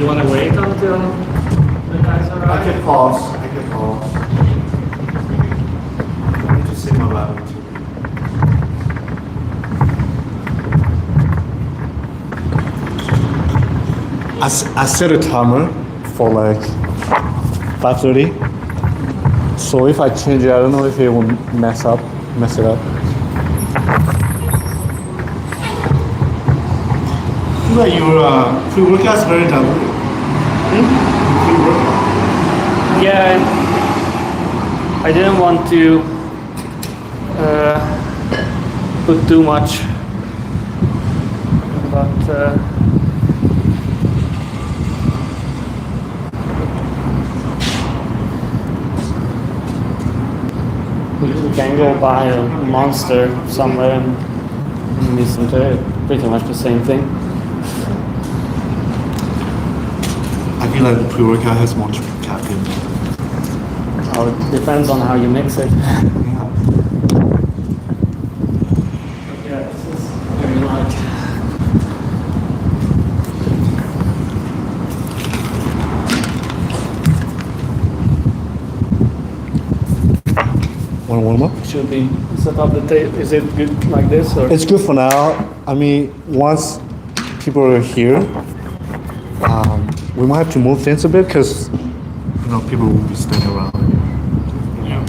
you want to wait until the guys arrive? I can pause. I need to see my laptop. I set a timer for like 5:30. So if I change it, I don't know if it will mess it up. Like your pre-workout is very diluted. Pre-workout. Yeah, I didn't want to put too much, but we can go buy a Monster somewhere and listen to it. Pretty much the same thing. I feel like the pre-workout has more caffeine. Oh, it depends on how you mix it. Yeah, this is very light. Want to warm up? Should be set up the tape. Is it good like this or? It's good for now. I mean, once people are here, we might have to move things a bit because people will be staying around. Yeah.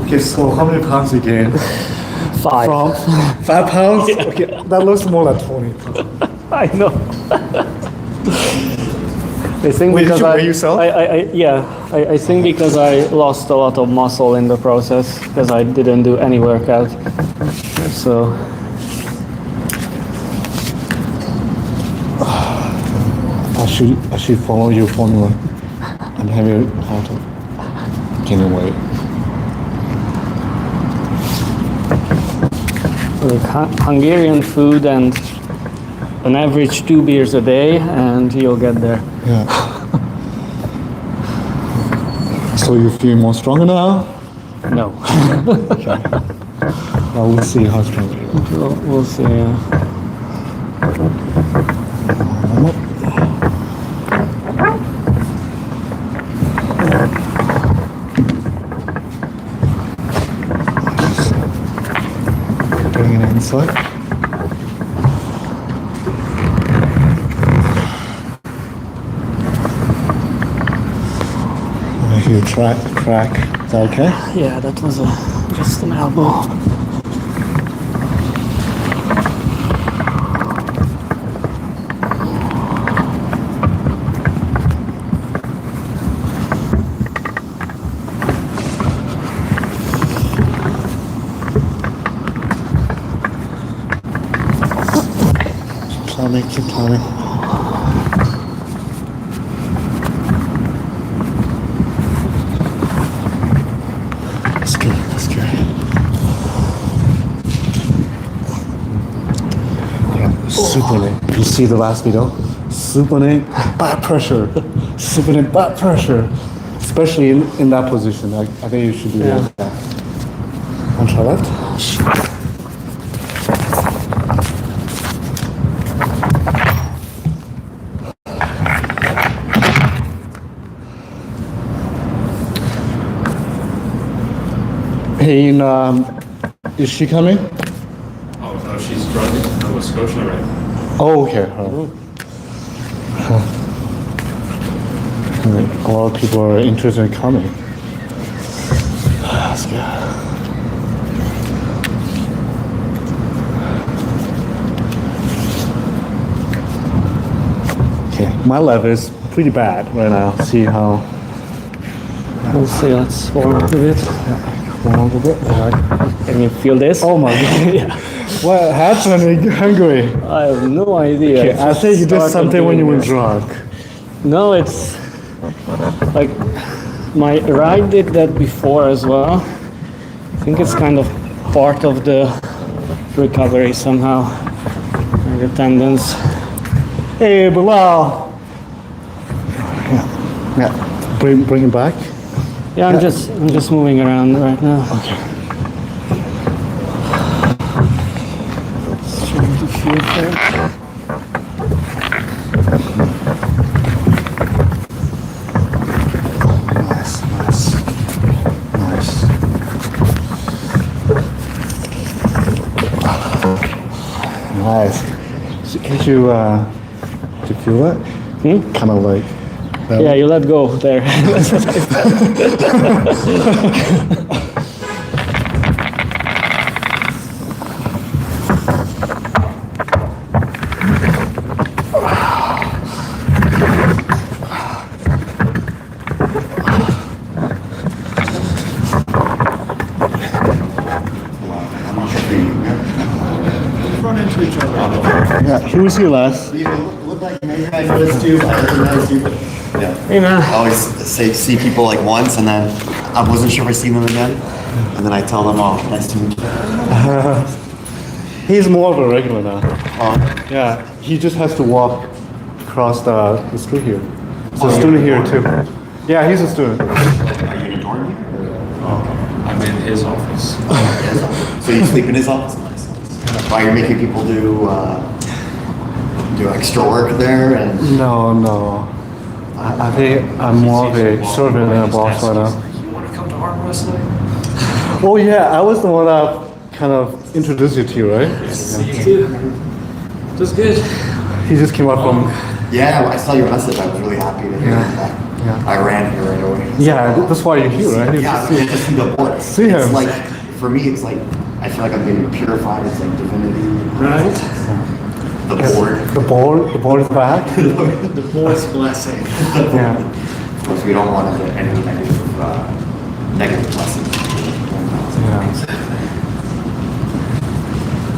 Okay, so how many pounds again? 5. From 5 pounds? Yeah. Okay, that looks more like 20 pounds. I know. I think Wait, because did you weigh yourself? I think because I lost a lot of muscle in the process because I didn't do any workout. So I should follow your formula and have you how to gain weight. like Hungarian food and an average 2 beers a day, and you'll get there. Yeah. So you feel more stronger now? No. Okay. Well, we'll see how strong you are. We'll see. Yeah. Bring it inside. I hear crack. Is that okay? Yeah, that was just an elbow. Keep climbing. That's good. Yeah, supinate. You see the last video? Supinate, back pressure. Supinate, back pressure. Especially in that position. I think you should do that. Want to try left? Hey, is she coming? Oh, no, she's driving to Nova Scotia right now. Oh, okay. A lot of people are interested in coming. Let's go. Okay, my level is pretty bad right now. See how. We'll see. Let's warm up a bit. Warm up a bit. Can you feel this? Oh my god. Yeah. What happened in Hungary? I have no idea. Okay, I think you did something when you were drunk. No, it's like my ride did that before as well. think it's kind of part of the recovery somehow. Like the tendons. Hey, Bilal. Yeah. Bring him back. Yeah, I'm just moving around right now. Okay. Trying to feel there. Nice. So can't you do you feel that? Kind of like that. Yeah, you let go there. Run into each other. Yeah. Who was here last? You look like maybe I noticed you, I recognize you. Yeah. Hey man. I always see people like once and then I wasn't sure if I see them again. And then I tell them, oh, nice to meet you. He's more of a regular now. Oh, Yeah. He just has to walk across the street here. There's a student here too. Yeah, he's a student. are you in a dorm here? I'm in his office. So you sleep in his office? Nice. Why you're making people do extra work there and No. I think I'm more of a servant than a boss right now. You want to come to arm wrestling? Oh yeah, I was the one that kind of introduced you to you, right? See you too. Just good. He just came up from. yeah, I saw your message. I was really happy to hear that. Yeah. I ran here right away. Yeah, that's why you're here, right? Yeah, just see the board. See him. It's like, for me, it's like, I feel like I'm getting purified. It's like divinity. Right? The board. The board is back. The board's blessing. Yeah. Of course, we don't want to get any negative blessings.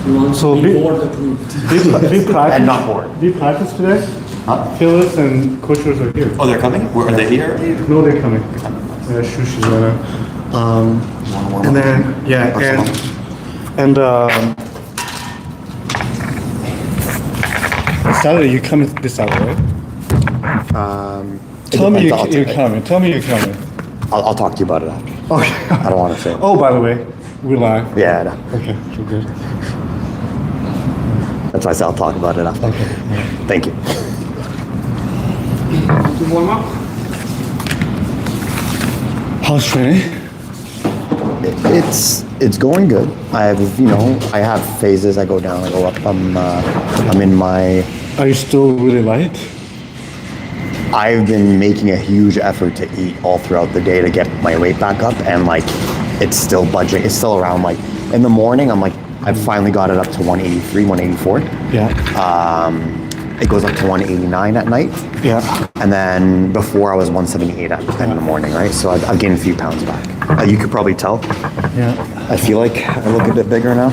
You want So to be- be board approved. Did you practice? And not bored. Did you practice today? Huh? Phyllis and coaches are here. Oh, they're coming? Are they here? No, they're coming. Yeah, Shushi's right now. And then Saturday you coming this Saturday, right? Tell me you're coming. Tell me you're coming. I'll talk to you about it after. Okay. I don't want to say it. Oh, by the way, we're live. Yeah, no. Okay, you're good. That's why I said I'll talk about it after. Okay. Thank you. To warm up? How's training? It's going good. I have phases. I go down, I go up. I'm in my. Are you still really light? I've been making a huge effort to eat all throughout the day to get my weight back up, and like it's still budging. It's still around like in the morning. I'm like I finally got it up to 183, 184. Yeah. It goes up to 189 at night. Yeah. And then before I was 178 in the morning, right? So I've gained a few pounds back. You could probably tell. Yeah. I feel like I look a bit bigger now.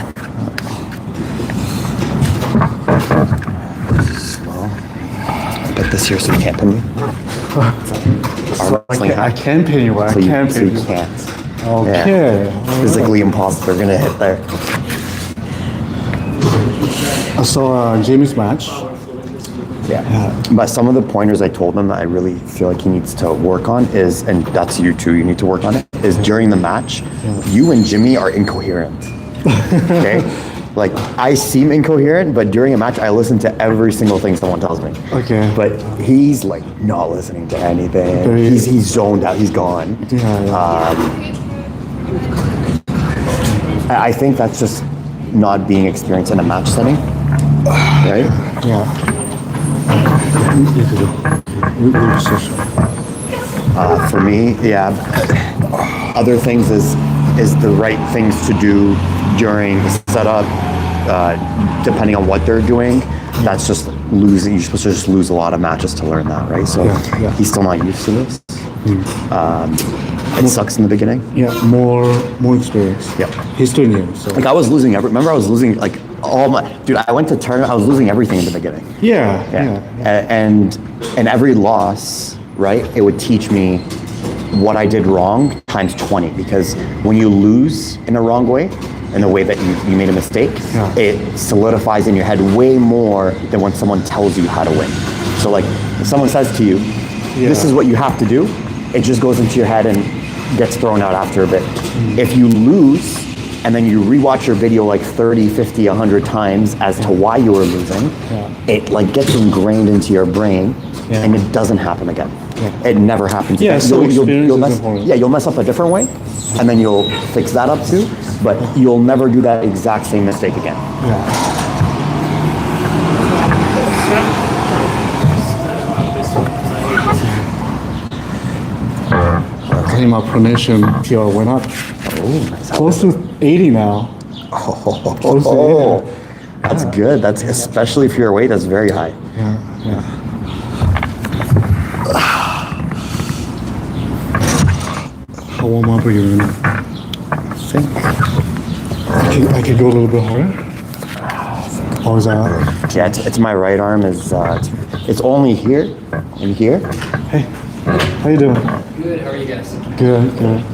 Well, I put this here so you can't pin me. I can pin you. I So can you pin you. can't. Okay. Yeah. Physically impossible. They're gonna hit there. I saw Jamie's match. Yeah. But some of the pointers I told him that I really feel like he needs to work on is, and that's you too, you need to work on it, is during the match, you and Jimmy are incoherent. Okay? Like, I seem incoherent, but during a match, I listen to every single thing someone tells me. Okay. But he's like not listening to anything. Very- He's zoned out. He's gone. I think that's just not being experienced in a match setting, right? Yeah. For me, yeah. Other things is the right things to do during the setup, depending on what they're doing. That's just losing. You're supposed to just lose a lot of matches to learn that, right? So Yeah. he's still not used to this. It sucks in the beginning. Yeah. More experience. Yep. He's doing it. So. Like I was losing remember I was losing like all my, dude, I went to tournament, I was losing everything in the beginning. Yeah. And every loss, right, it would teach me what I did wrong times 20, because when you lose in a wrong way, in the way that you made a mistake, it solidifies in your head way more than when someone tells you how to win. So like, if someone says to you, this is what you have to do, it just goes into your head and gets thrown out after a bit. If you lose, and then you rewatch your video like 30, 50, 100 times as to why you were losing, it like gets ingrained into your brain, and it doesn't happen again. It never happens again. So You'll mess up a different way, and then you'll fix that up too, but you'll never do that exact same mistake again. I think my pronation PR went up. Close to 80 now. Close to 80. That's good. That's especially for your weight. That's very high. How warm up are you in? I could go a little bit harder. How is that? Yeah, it's my right arm. It's only here and here. Hey, how you doing? Good, how are you guys? Good. Okay.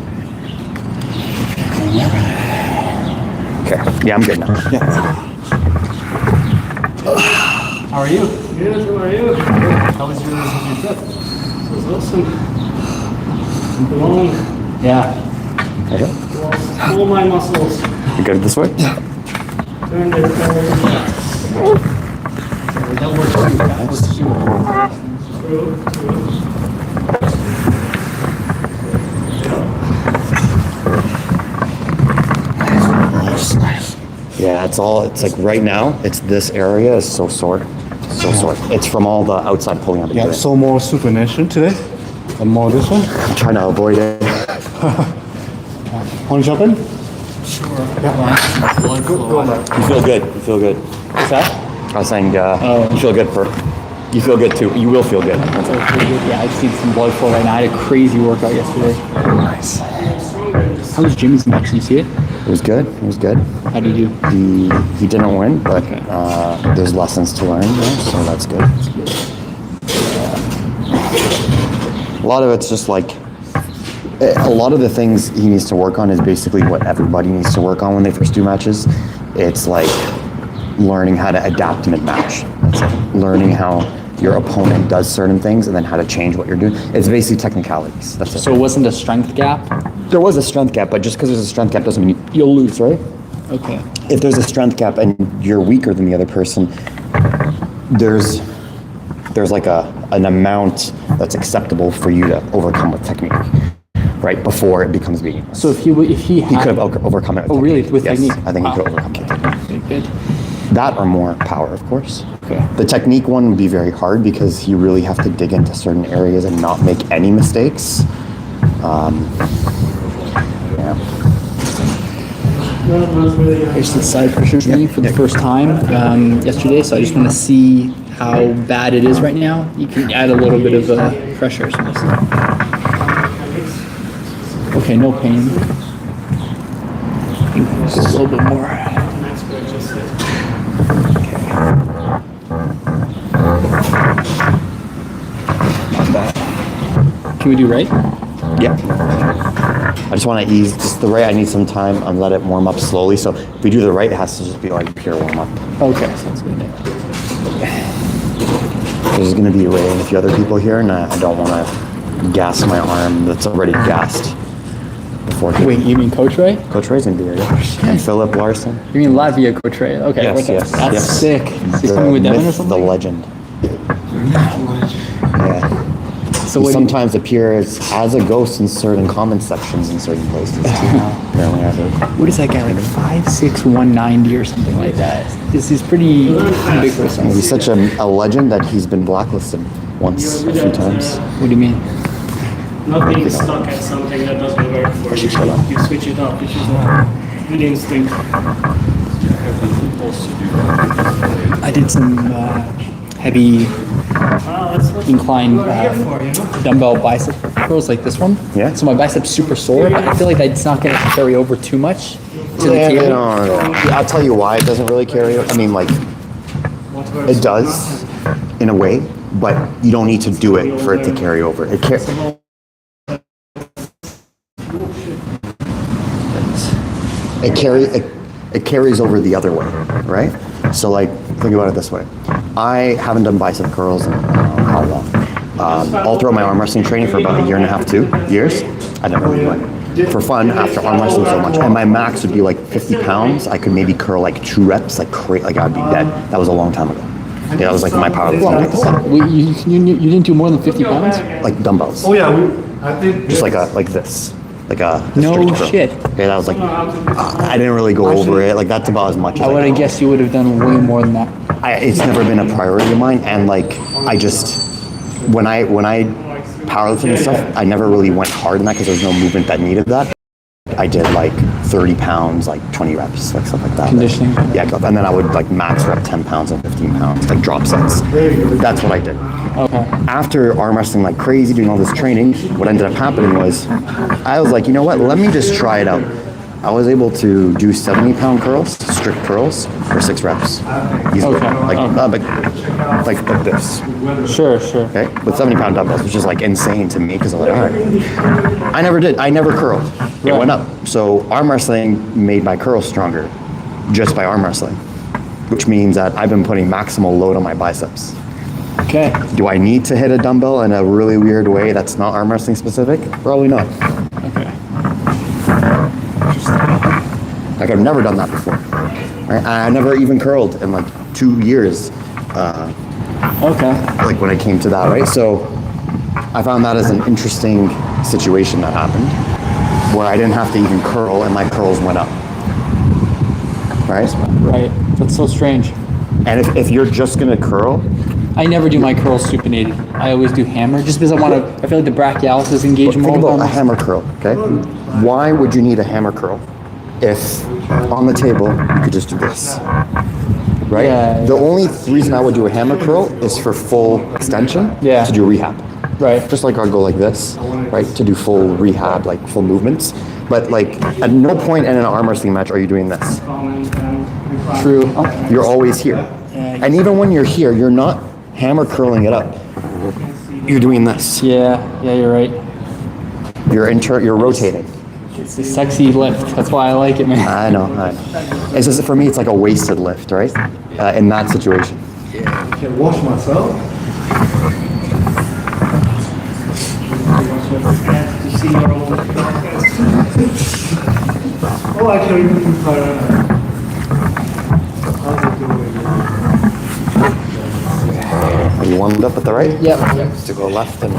Yeah, I'm good now. How are you? Good, how are you? How was your trip? It was awesome. Long, Okay. lost all my muscles. You good this way? Turned it over. That works too, guys. Yeah, it's like right now, it's this area is so sore. So sore. It's from all the outside pulling on the Yeah, so more supination today? And more this one? I'm trying to avoid it. Want to jump in? Sure. Blood flow. You feel good. You feel good. What's that? I was saying, you feel good for. You feel good too. You will feel good. That's pretty good. Yeah, I just need some blood flow right now. I had a crazy workout yesterday. Nice. How was Jimmy's match? Did you see it? It was good. It was good. How did you do? He didn't win, but there's lessons to learn there, so that's good. A lot of it's just like, a lot of the things he needs to work on is basically what everybody needs to work on when they first do matches. It's like learning how to adapt mid-match. It's like learning how your opponent does certain things and then how to change what you're doing. It's basically technicalities. That's it. So it wasn't a strength gap? There was a strength gap, but just because there's a strength gap doesn't mean you'll lose, right? Okay. If there's a strength gap and you're weaker than the other person, there's like an amount that's acceptable for you to overcome with technique, right? Before it becomes meaningless. So if he He could have overcome it with technique. Really? With yes, technique? I think Wow. he could overcome it with technique. Good. That or more power, of course. Okay. The technique one would be very hard because you really have to dig into certain areas and not make any mistakes. Yeah. Here's the side pressure training for the first time yesterday, so I just want to see how bad it is right now. You can add a little bit of pressure. So okay, no pain. Just a little bit more. Not bad. Can we do right? Yeah. I just want to ease just the right. I need some time and let it warm up slowly. So if we do the right, it has to just be like pure warm up. Okay, sounds good. There's going to be Ray and a few other people here, and I don't want to gas my arm that's already gassed before. Wait, you mean Coach Ray? Coach Ray's going to be here, yeah. And Philip Larson. You mean Latvia Coach Ray? Okay, Yes, okay. yes, That's yes. sick. Is he coming with Devin or myth, something? the legend. Yeah. So He what sometimes appears as a ghost in certain comment sections in certain places too. Apparently, I've heard. what is that guy, like 5'6", 190 or something like that? He's pretty big for himself. He's such a legend that he's been blacklisted once, a few times. What do you mean? Not being stuck at something that doesn't work for you. You switch it up, which is a good instinct. I did some heavy That's what incline we're here for, you know? dumbbell bicep curls like this one. Yeah. So my bicep's super sore, but I feel like it's not going to carry over too much to the table. I'll tell you why it doesn't really carry. I mean, like, it does in a way, but you don't need to do it for it to carry over. it carries over the other way, right? So like, think about it this way. I haven't done bicep curls in how long? All throughout my arm wrestling training for about a year and a half, 2 years. I never really went. For fun, after arm wrestling so much, and my max would be like 50 pounds, I could maybe curl like 2 reps, like I'd be dead. That was a long time ago. Yeah, that was like my powerlifting. You didn't do more than 50 pounds? Like dumbbells. Oh yeah, I think Just like this. Like a No straight curl. shit. Yeah, that was like, I didn't really go over it. Like that's about as much as I would have guessed you would have done way more than that. It's never been a priority of mine, and like I just when I powerlifting and stuff, I never really went hard in that because there was no movement that needed that. I did like 30 pounds, like 20 reps, like stuff like that. Conditioning. Yeah, and then I would like max rep 10 pounds and 15 pounds, like drop sets. That's what I did. Okay. After arm wrestling like crazy, doing all this training, what ended up happening was I was like, you know what, let me just try it out. I was able to do 70-pound curls, strict curls, for 6 reps. Easily. Okay. Like this. Sure. Okay, with 70-pound dumbbells, which is like insane to me because I'm like, all right. I never did. I never curled. It Right. went up. So arm wrestling made my curls stronger, just by arm wrestling, which means that I've been putting maximal load on my biceps. Okay. Do I need to hit a dumbbell in a really weird way that's not arm wrestling specific? Probably not. Okay. Like I've never done that before. Right? I never even curled in like 2 years. Okay. Like when it came to that, right? So I found that as an interesting situation that happened where I didn't have to even curl and my curls went up. Right? Right. That's so strange. And if you're just gonna curl, I never do my curls supinated. I always do hammer just because I feel like the brachialis engage think more. about a hammer curl, okay? Why would you need a hammer curl if on the table you could just do this? Right? Yeah. The only reason I would do a hammer curl is for full extension, Yeah. to do rehab. Right. Just like I'll go like this, right, to do full rehab, like full movements. But like at no point in an arm wrestling match are you doing this. True. You're always here. And even when you're here, you're not hammer curling it up. You're doing this. Yeah, you're right. You're rotating. It's a sexy lift. That's why I like it, man. I know. It's just, for me, it's like a wasted lift, right? In that situation. I can wash myself. Oh, actually, you can try Are you warmed up at the right? Yep. To go left and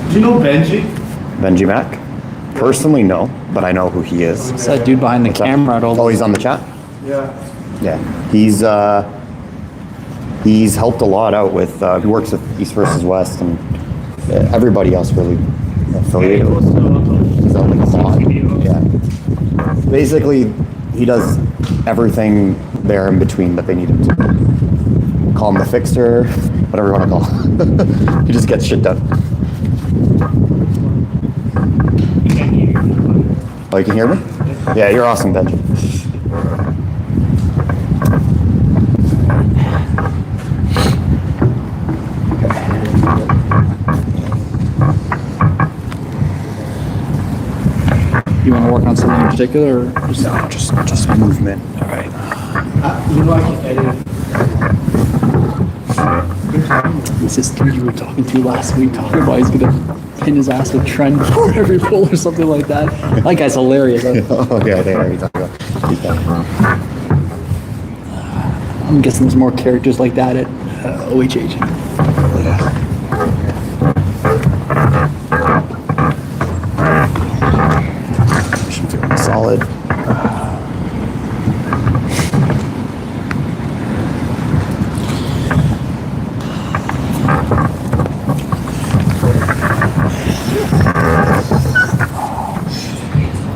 Do you know Benji? Benji Mac? Personally, no, but I know who he is. It's that dude behind the camera at all. Oh, he's on the chat? Yeah. Yeah. He's helped a lot out with, he works with East versus West and everybody else really affiliated with him. He's on the spot. Yeah. Basically, he does everything there in between that they need him to. Call him the fixer, whatever you want to call him. He just gets shit done. Oh, you can hear me? Yeah, you're awesome, Benji. You want to work on something in particular, or Just movement. all right? You know I can edit. This is dude you were talking to last week, talking about he's gonna pin his ass with Trent for every pull or something like that. That guy's hilarious. Oh, yeah, they already talked about. I'm guessing there's more characters like that at OHH. Should feel solid.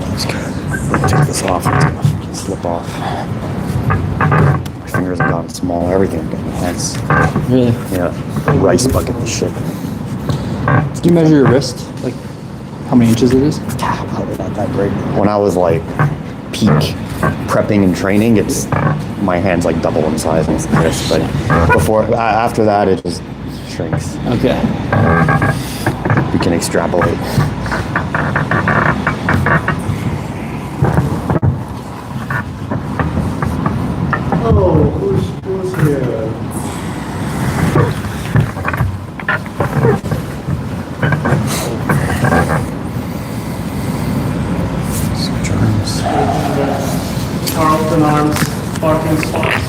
That's good. Take this off. It's gonna slip off. My fingers have gotten smaller. Everything. Really? Yeah, rice bucket and shit. Do you measure your wrist? Like how many inches it is? Probably not that great. When I was like peak prepping and training, it's my hands like double in size and this, but after that it just shrinks. Okay. We can extrapolate. Oh, who's here? Carleton arms, parking spots.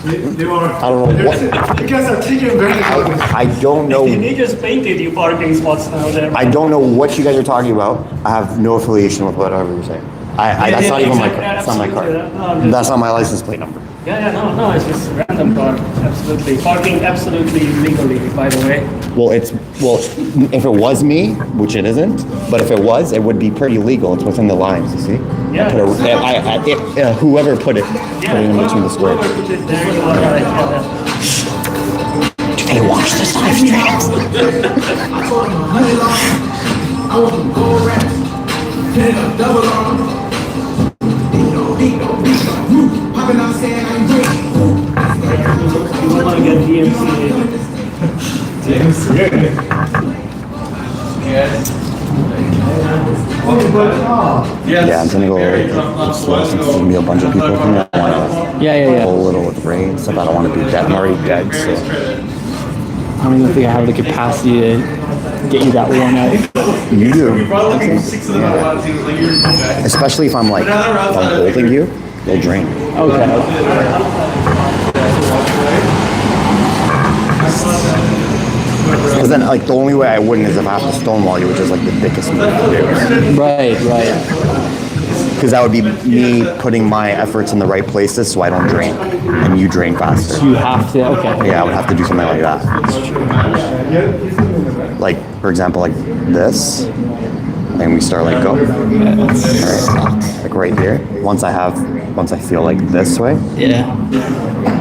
They were. I don't know what. You guys are taking very long. I don't know. They just painted you parking spots now there. I don't know what you guys are talking about. I have no affiliation with whatever you're saying. That's not even my car. That's not my car. That's not my license plate number. Yeah, no, it's just a random car. Absolutely. Parking absolutely legally, by the way. Well, if it was me, which it isn't, but if it was, it would be pretty legal. It's within the lines, you see? Yeah. Whoever put it in between the squares. Whoever put it there, you are right. Do they watch this live stream? I want them gold rats. Hit up double arm. Popping out saying I'm great. You want to get DMCA. Yeah, I'm gonna go. There's gonna be a bunch of people coming. I want to Yeah. go a little with rain stuff. I don't want to be dead. I'm already dead, so. I don't even think I have the capacity to get you that worn out. You do. Yeah. Especially if I'm holding you, you'll drain. Okay. Because then, the only way I wouldn't is if I have to stonewall you, which is the thickest move to do. Right. Because that would be me putting my efforts in the right places so I don't drain, and you drain faster. You have to. Okay. Yeah, I would have to do something like that. For example, this, and we start go. Right. Right here. Once I feel this way, Yeah.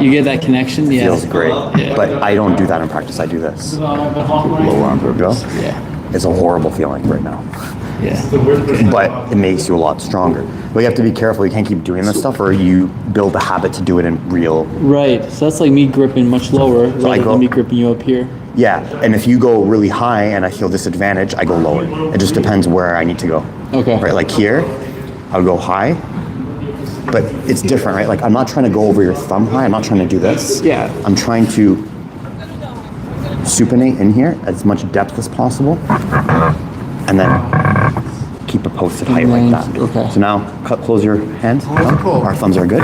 You get that connection. Yeah. feels great. Yeah. But I don't do that in practice. I do this. Lower arm go. Yeah. It's a horrible feeling right now. Yeah. But it makes you a lot stronger. But you have to be careful. You can't keep doing this stuff, or you build a habit to do it in real. Right. So that's like me gripping much lower rather than me gripping you up here. Yeah, and if you go really high and I feel disadvantaged, I go lower. It just depends where I need to go. Okay. Right, like here, I'll go high, but it's different, right? I'm not trying to go over your thumb high. I'm not trying to do this. Yeah. I'm trying to supinate in here as much depth as possible, and then keep a posted height like that. Okay. So now, close your hands. Our thumbs are good,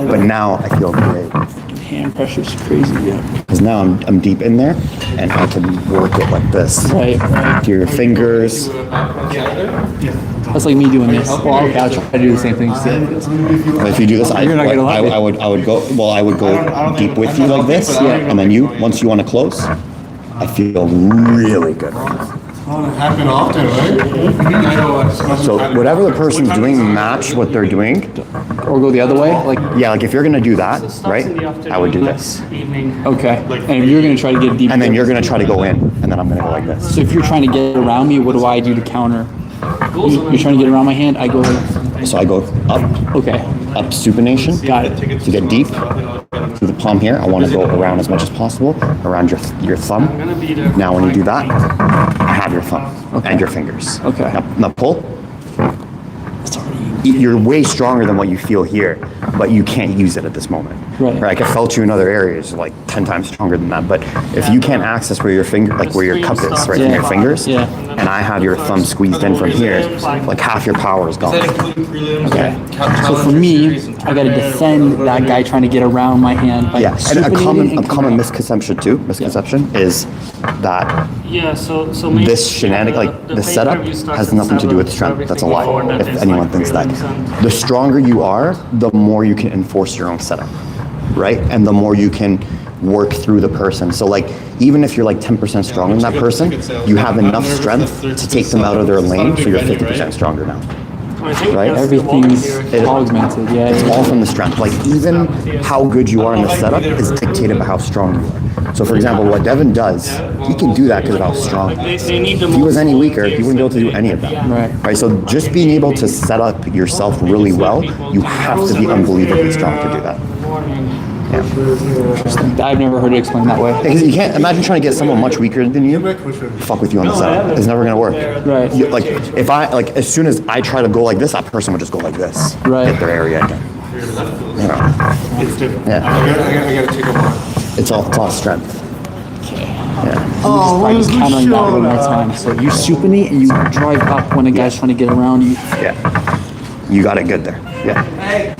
but now I feel great. Hand pressure's crazy. Yeah. Because now I'm deep in there, and I can work it like this. Right. To your fingers. That's like me doing this. Well, okay, I'll try to do the same thing. And if you do this, I You're not gonna like it. would go. Well, I would go deep with you like this, and then once you want to close, I feel really good. Happen often, right? So whatever the person's doing, match what they're doing. Or go the other way. If you're gonna do that, Stops right? in the afternoon, I would do next this, evening. Okay. And if you're gonna try to get deep. and then you're gonna try to go in, and then I'm gonna go like this. So if you're trying to get around me, what do I do to counter? You're trying to get around my hand. I go. So I go up, Okay. up supination. Got it. To get deep through the palm here, I want to go around as much as possible, around your thumb. Gonna be there. Now when you do that, I have your thumb and your fingers. Okay. Now pull. You're way stronger than what you feel here, but you can't use it at this moment. Right. I can felt you in other areas, 10 times stronger than that. But if you can't access where your finger, where your cup is, right, from your fingers, Yeah. and I have your thumb squeezed in from here, half your power is gone. Okay. So for me, I got to defend that guy trying to get around my hand. By Yeah, and a supinating and common coming. misconception is that Yeah, so maybe this shenanigan, the setup has nothing to do with strength. That's a lie. If anyone thinks that, the stronger you are, the more you can enforce your own setup, right? And the more you can work through the person. So even if you're 10% stronger than that person, you have enough strength to take them out of their lane, so you're 50% stronger now. I think Right? that's the Everything's volunteers. augmented. Yeah. It's all from the strength. Like even how good you are in the setup is dictated by how strong you are. So for example, what Devin does, he can do that because of how strong he is. They need the If he was most any weaker, he wouldn't be able to do volunteers any of that. Right. Right? So just being able to set up yourself really well, you have to be unbelievably strong to do that. I've never heard it explained that way. Because you can't imagine trying to get someone much weaker than you fuck with you on the setup. It's never gonna work. Right. Like if I as soon as I try to go like this, that person would just go like this. Right. Hit their area again. You know. It's different. Yeah. I gotta take a walk. It's all strength. I just countering that one more time. So you supinate and you drive up when a guy's trying to get around you. Yeah. You got it good there. Yeah. Hey,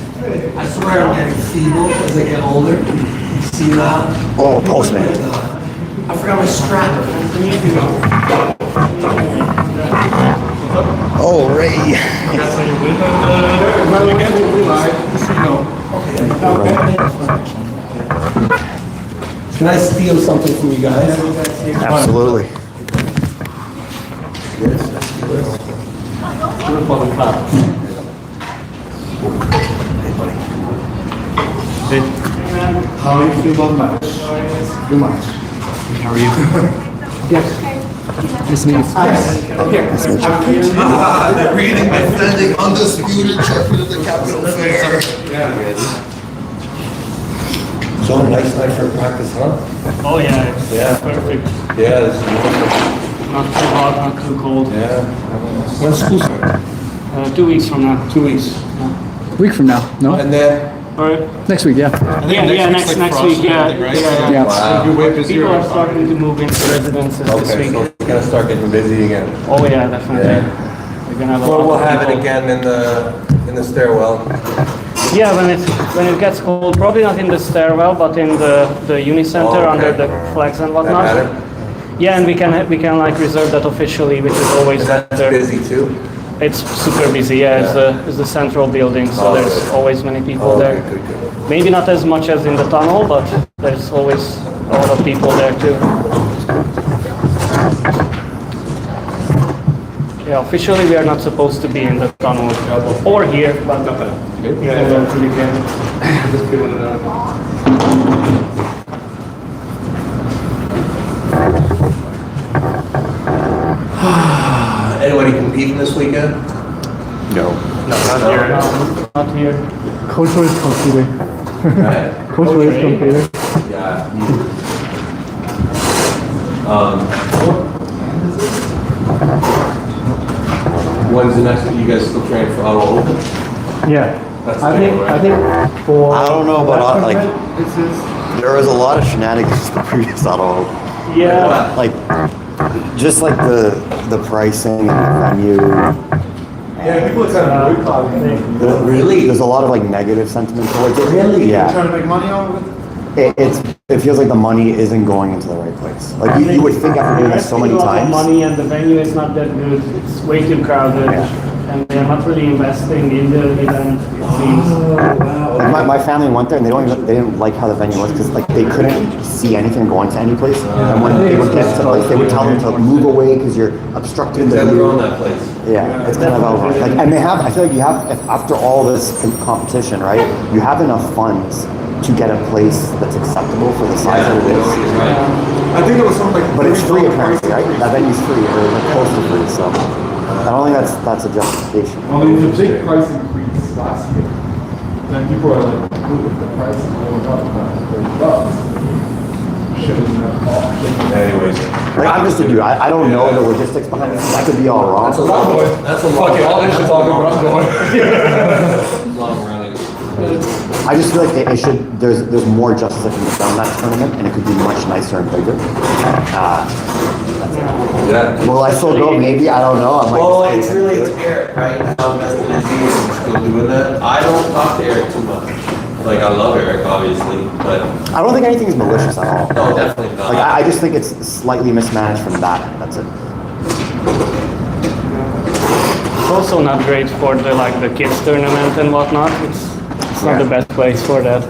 I swear I'm getting feeble as I get older. See now? Oh, postman. I forgot my strap. Oh, Ray. Can I steal something from you guys? Absolutely. How do you feel about match? Too much. How are you? Nice to meet you. The reading defending undisputed champion of the Capitol Fair. So nice night for practice, huh? Oh yeah, it's perfect. Yeah, this is wonderful. Not too hot, not too cold. Yeah. When school starts? 2 weeks from now. 2 weeks. A week from now. No? And then, All right. Next week, yeah. Yeah, next week. Yeah, Yeah. wow. You're way busier. People are starting to move into residences this Okay, week. so it's gonna start getting busy again. Oh yeah, definitely. Yeah. We're gonna have a Well, lot we'll of have it people. again in the stairwell. Yeah, when it gets cold, probably not in the stairwell, but in the uni center Oh, okay. under the flags and That whatnot. matter? Yeah, and we can like reserve that officially, which is always Is that better. busy too? It's super busy. Yeah, it's the central building, so Oh, there's good. always many people Oh, there. good. Maybe not as much as in the tunnel, but there's always a lot of people there too. Yeah, officially we are not supposed to be in the tunnel or here, but yeah, eventually can. Anybody competing this weekend? No. Not here. Coach is competing. Coach is competing. Yeah. When's the next, you guys still training for Auto Open? Yeah. That's the I thing, right? think for I don't know about, that like- tournament, this is There was a lot of shenanigans the previous auto. Yeah. Like just like the pricing and the venue. yeah, people are kind of boycotting. Really? There's a lot of like negative sentiment towards it. Really? Yeah. Trying to make money on it. It feels like the money isn't going into the right place. Like you would think after doing this so many A lot of times. money and the venue is not that good. It's way too crowded, and they're not really investing in the event. It seems. Like my family went there and they didn't like how the venue was because like they couldn't see anything going to any place. And when they would get to the place, they would tell them to move away because you're obstructing the Never view. on that place. Yeah, it's kind of over. Like, and they have. I feel like you have after all this competition, right? You have enough funds to get a place that's acceptable for the size that it is. I think it was something like. But it's free apparently, right? That venue's free or like close to free. So I don't think that's a justification. Well, there was a big price increase last year. Then people are like, ooh, if the price is going up by $30, shouldn't have cost. Anyways. Like I'm just a dude. I don't know the logistics behind this. I could be all wrong. That's a long way. That's a long way. All this is talking about going. Long running. I just feel like it should. There's more justice that can be done in that tournament, and it could be much nicer and bigger. Yeah. Will I still go? Maybe I don't know. I might Well, just it's stay. really to Eric, right? How busy is still doing that. I don't talk to Eric too much. Like, I love Eric, obviously, but I don't think anything is malicious at all. no, definitely not. Like I just think it's slightly mismanaged from that. That's it. It's also not great for the kids tournament and whatnot. It's not the best place for that.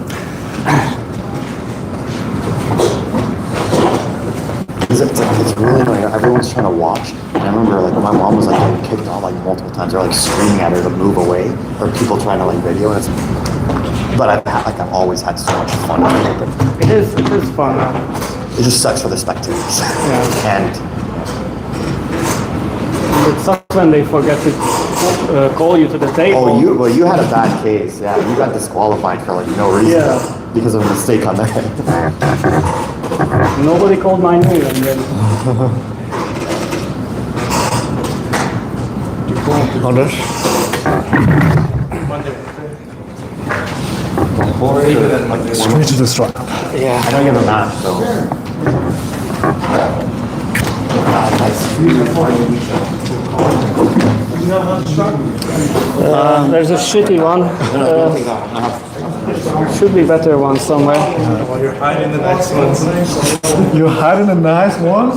It's really annoying. Everyone's trying to watch, and remember like my mom was like getting kicked out like multiple times. They're like screaming at her to move away, or people trying to like video. And it's, but I've always had so much fun with it. It is fun. It just sucks for the spectators. Yeah. And It sucks when they forget to call you to the table. you had a bad case. Yeah, you got disqualified for like no reason. Yeah. Because of a mistake on their head. Nobody called my name. And then Anders? Straight to the strap. I know you have a match, so. there's a shitty one. Should be better one somewhere. You're hiding the next one. You're hiding a nice one?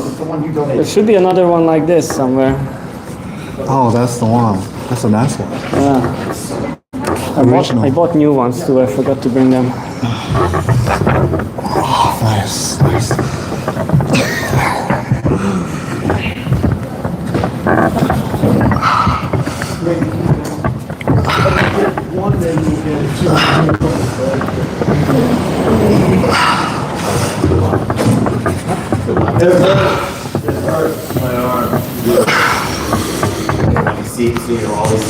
There should be another one like this somewhere. Oh, that's the one. That's a nice one. Yeah. I bought new ones too. I forgot to bring them. Nice, nice. See, you're always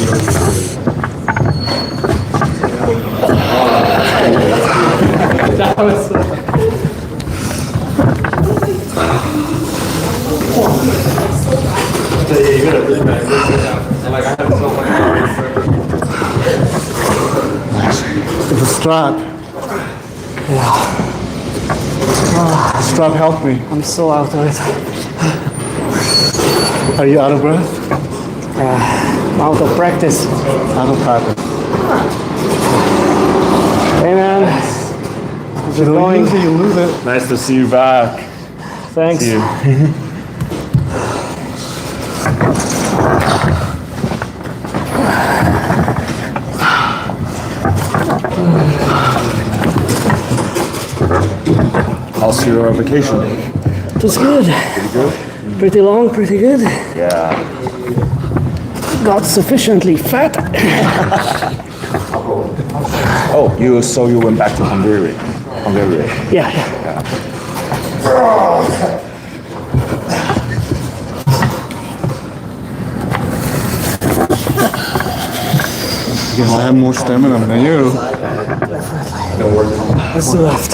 That was. It's a strap. Yeah. Strap helped me. I'm so out of it. Are you out of breath? I'm out of practice. Out of practice. Hey man. How's it going? Use it, you lose it. Nice to see you back. Thanks. See you. How's your vacation? It was good. Pretty good? Pretty long, pretty good. Yeah. Got sufficiently fat. Oh, so you went back to Hungary? Yeah. Because I have more stamina than you. What's left?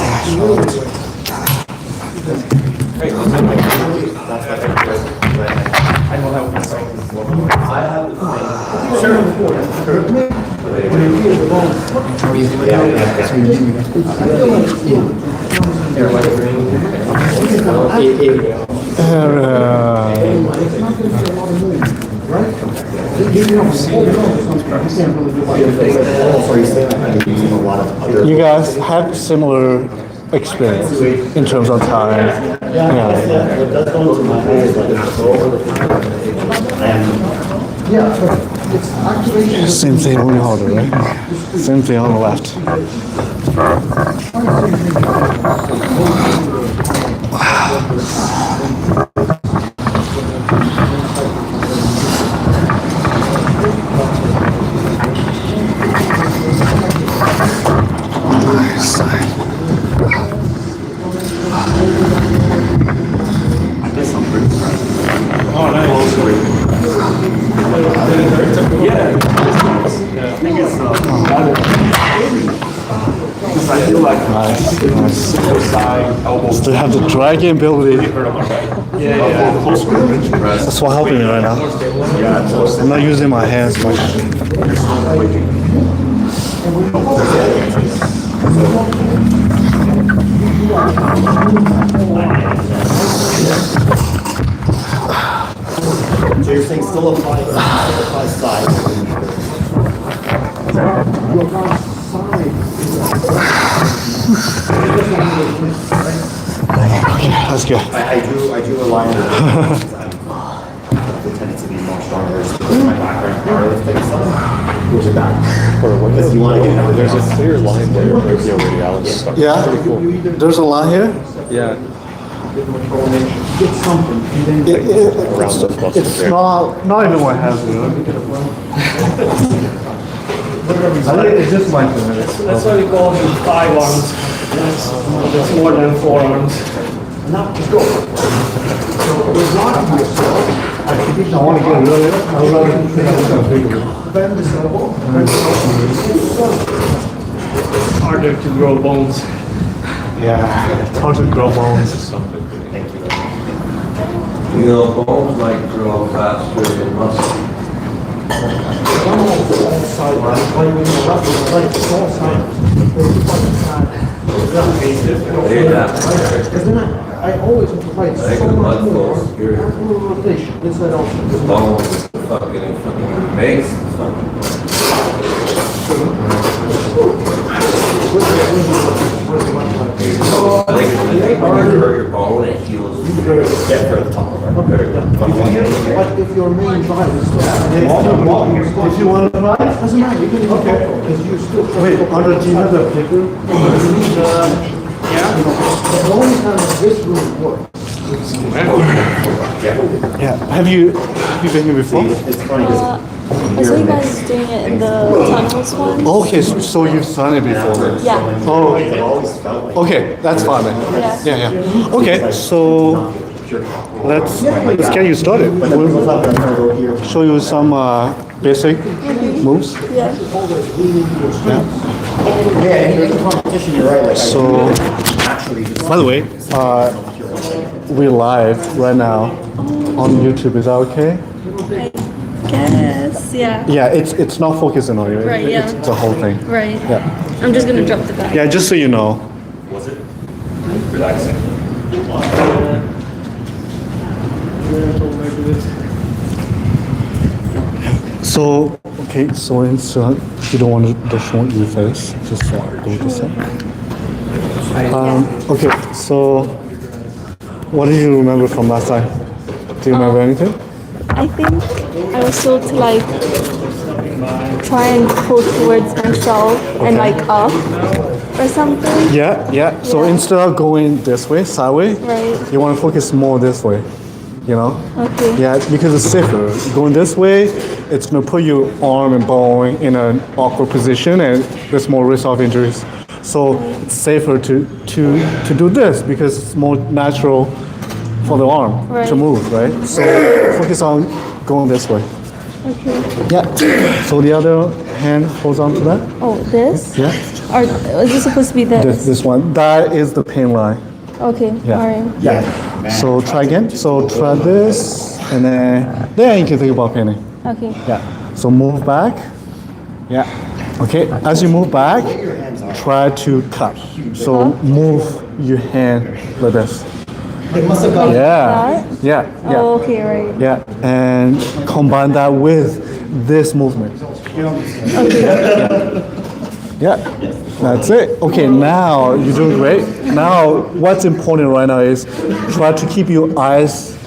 You guys had similar experience in terms of time. Same thing on the harder, right? Same thing on the left. Still have the dragging ability. That's what helping me right now. I'm not using my hands much. So you're saying still apply side. That's good. I do align with the tendency to be more stronger. My background powerlifting stuff. Where's your back? Because you want to get There's a clear line there, right here, radialis. Yeah? There's a line here? Yeah. get something, and then It's not even what has me. I think it's just like this. That's why we call them 5 arms. It's more than 4 arms. now just go. So remind yourself, I want to get rid of it. I would rather think of bigger. bend this elbow, bend this elbow. It's harder to grow bones. Yeah, it's hard to grow bones. You know, bones like grow faster than muscle. Hey, that. I always provide I think so the much mud more flows here. rotation. This I don't. Bones fucking makes fucking. I think when you hurt your bone, it heals. Like if your main drive is still. If you want to try, Doesn't matter, you can even go, because you still. wait, Andre, do you have the paper? The only time this room works. Yeah. Have you been here before? I saw you guys doing it in the tunnels once. Okay, so you've done it before. Yeah. Oh, okay, that's fine then. Yeah. Yeah. Okay, so let's get you started. We'll show you some basic moves. Yeah. So, by the way, we're live right now on YouTube. Is that okay? Guess. Yeah. Yeah, it's not focusing on you. Right, yeah. It's the whole thing. Right. Yeah. I'm just gonna drop the bag. Yeah, just so you know. So, okay, so insert, you don't want to show your face, just go this way. Okay, so what do you remember from last time? Do you remember anything? I think I was told to like try and pull towards myself and like up or something. Yeah. So Yeah. instead of going this way, sideways, Right. you want to focus more this way, you know? Okay. Yeah, because it's safer. Going this way, it's gonna put your arm and bone in an awkward position, and there's more risk of injuries. So it's safer to do this because it's more natural for the arm to Right. move, right? So focus on going this way. Okay. Yeah. So the other hand holds on to that. Oh, this? Yeah. Or is this supposed to be this? This one. That is the pain line. Okay. Yeah. Alright. Yeah. So try again. So try this, and then you can think about painting. Okay. Yeah. So move back. Yeah. Okay. As you move back, try to cut. So move your hand like this. Yeah. That? Yeah. Yeah. Oh, okay, right. Yeah. And combine that with this movement. Yeah. That's it. Okay, now you're doing great. Now, what's important right now is try to keep your eyes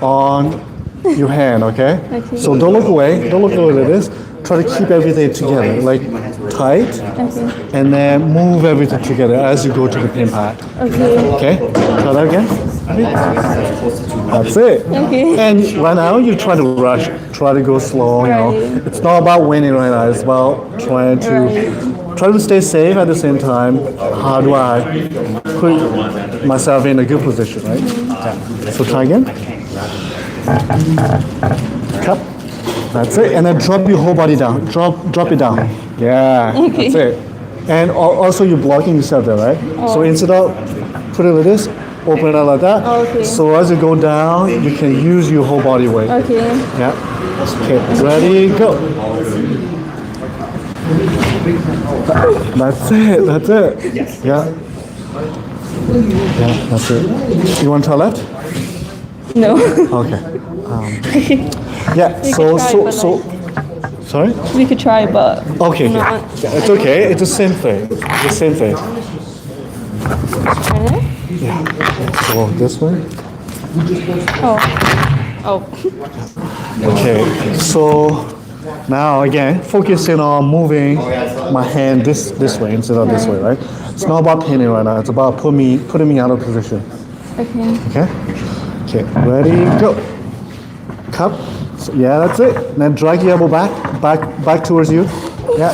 on your hand, okay? Okay. So don't look away. Don't look away like this. Try to keep everything together, like tight, Okay. and then move everything together as you go to the pin pad. Okay. Okay? Try that again. That's it. Okay. And right now, you try to rush. Try to go slow, you know. Right. It's not about winning right now. It's about trying to try to stay safe at the same time. How do I put myself in a good position, right? Yeah. So try again. Cup. That's it. And then drop your whole body down. Drop it down. Yeah. Okay. That's it. And also you're blocking yourself there, right? So instead of put it like this, open it out like that. Okay. So as you go down, you can use your whole body weight. Okay. Yeah. Okay. Ready, go. That's it. That's it. Yes. Yeah. Yeah. That's it. You want to try left? No. Okay. Yeah. We So could try, so but, so. Sorry. We could try, but Okay. not. Yeah, it's okay. It's the same thing. It's the same thing. So this way. Oh. Oh. Okay. So now again, focusing on moving my hand this way instead of this way, right? It's not about painting right now. It's about putting me out of position. Okay. Okay. Okay, ready, go. Cup. So, yeah, that's it. And then drag your elbow back towards you. Yeah.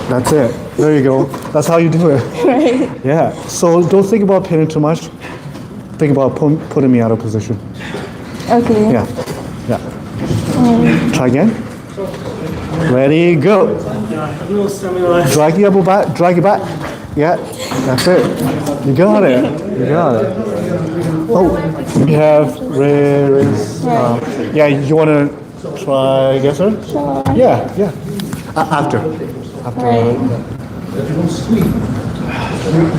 That's it. There you go. That's how you do it. Right. Yeah. So don't think about pinning too much. Think about putting me out of position. Okay. Yeah. Yeah. Try again. Ready, go. Drag your elbow back. Drag it back. Yeah. That's it. You got it. You got it. Oh, we have raise. Yeah, you want to try again, sir? Sure. Yeah, yeah. After. Right.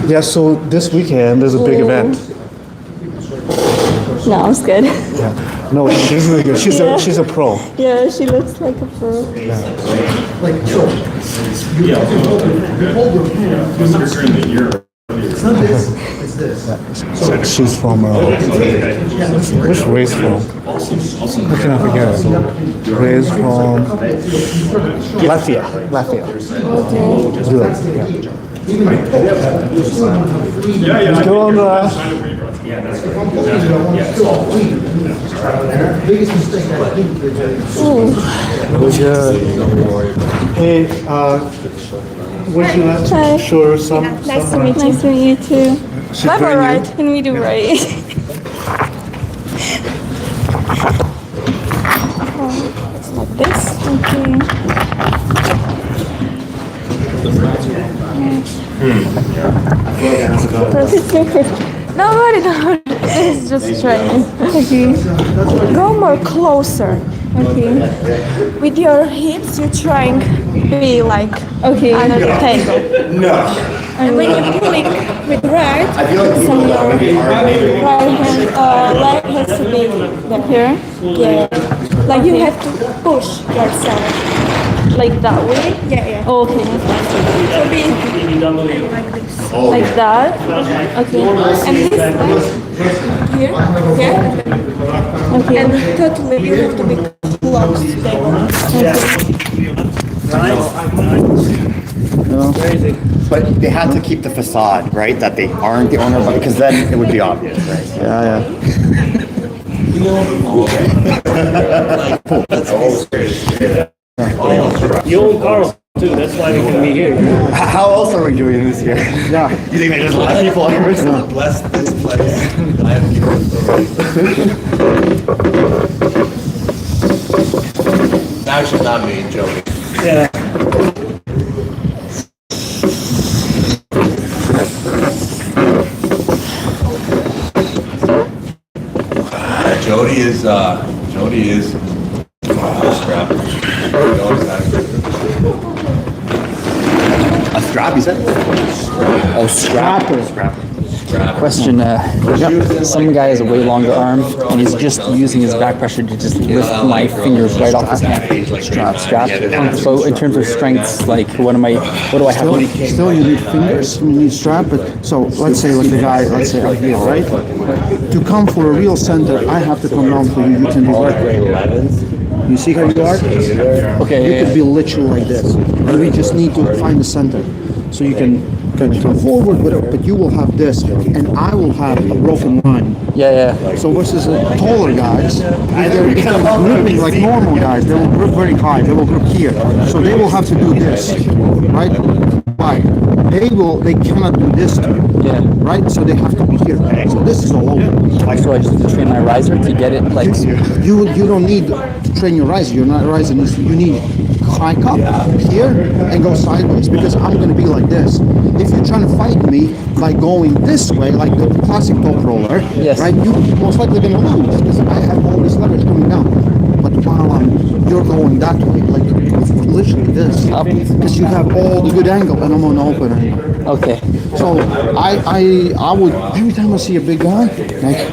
Yeah, so this weekend there's a big event. No, I'm scared. Yeah. No, she's really good. She's a pro. Yeah, she looks like a pro. So she's from which race from? How can I forget it? Race from Latvia. Latvia. Good. Yeah. Let's go on. Hey, would you like to show her some? Nice to meet you too. Left or right? Can we do right? It's like this. Okay. Perfect. No, worry, no. This is just training. Okay. Go more closer. Okay. With your hips, you're trying to be like on a tangle. No. And when you're pulling with right, so your right hand leg has to be here. Yeah. Like you have to push yourself. Like that way? Yeah. Okay. So be like this. Like that. Okay. And this leg here. Okay. And totally you have to be close to them. Okay. But they had to keep the facade, right? That they aren't the owner, because then it would be obvious, right? Yeah. You own Carl too, that's why we can be here. How else are we doing this here? Yeah. You think they just let people here? Bless this place. I have That should not be joking. Yeah. Jody is scrap. A strap, you said? Oh, scrapper. Question, some guy has a way longer arm and he's just using his back pressure to just lift my fingers right off his hand. Strap. So in terms of strengths, like what do I have to do? Still, you need fingers, you need strap, but so let's say like the guy, let's say up here, right? To come for a real center, I have to come down for you. You can be vertical. You see how you are? Okay. You could be literally like this, and we just need to find the center, so you can come forward, but you will have this, and I will have a broken line. Yeah. So versus the taller guys, they're gripping like normal guys. They will grip very high. They will grip here. So they will have to do this, right? Why? They cannot do this to you. Yeah. Right? So they have to be here. So this is all over. So I just have to train my riser to get it like. You don't need to train your riser. You're not rising. You need hike up here and go sideways, because I'm going to be like this. If you're trying to fight me by going this way, like the classic top roller, Yes. right? You most likely going to lose because I have all this leverage coming down. But while you're going that way, like literally this, because you have all the good angle, and I'm on open angle. Okay. So I would, every time I see a big guy, like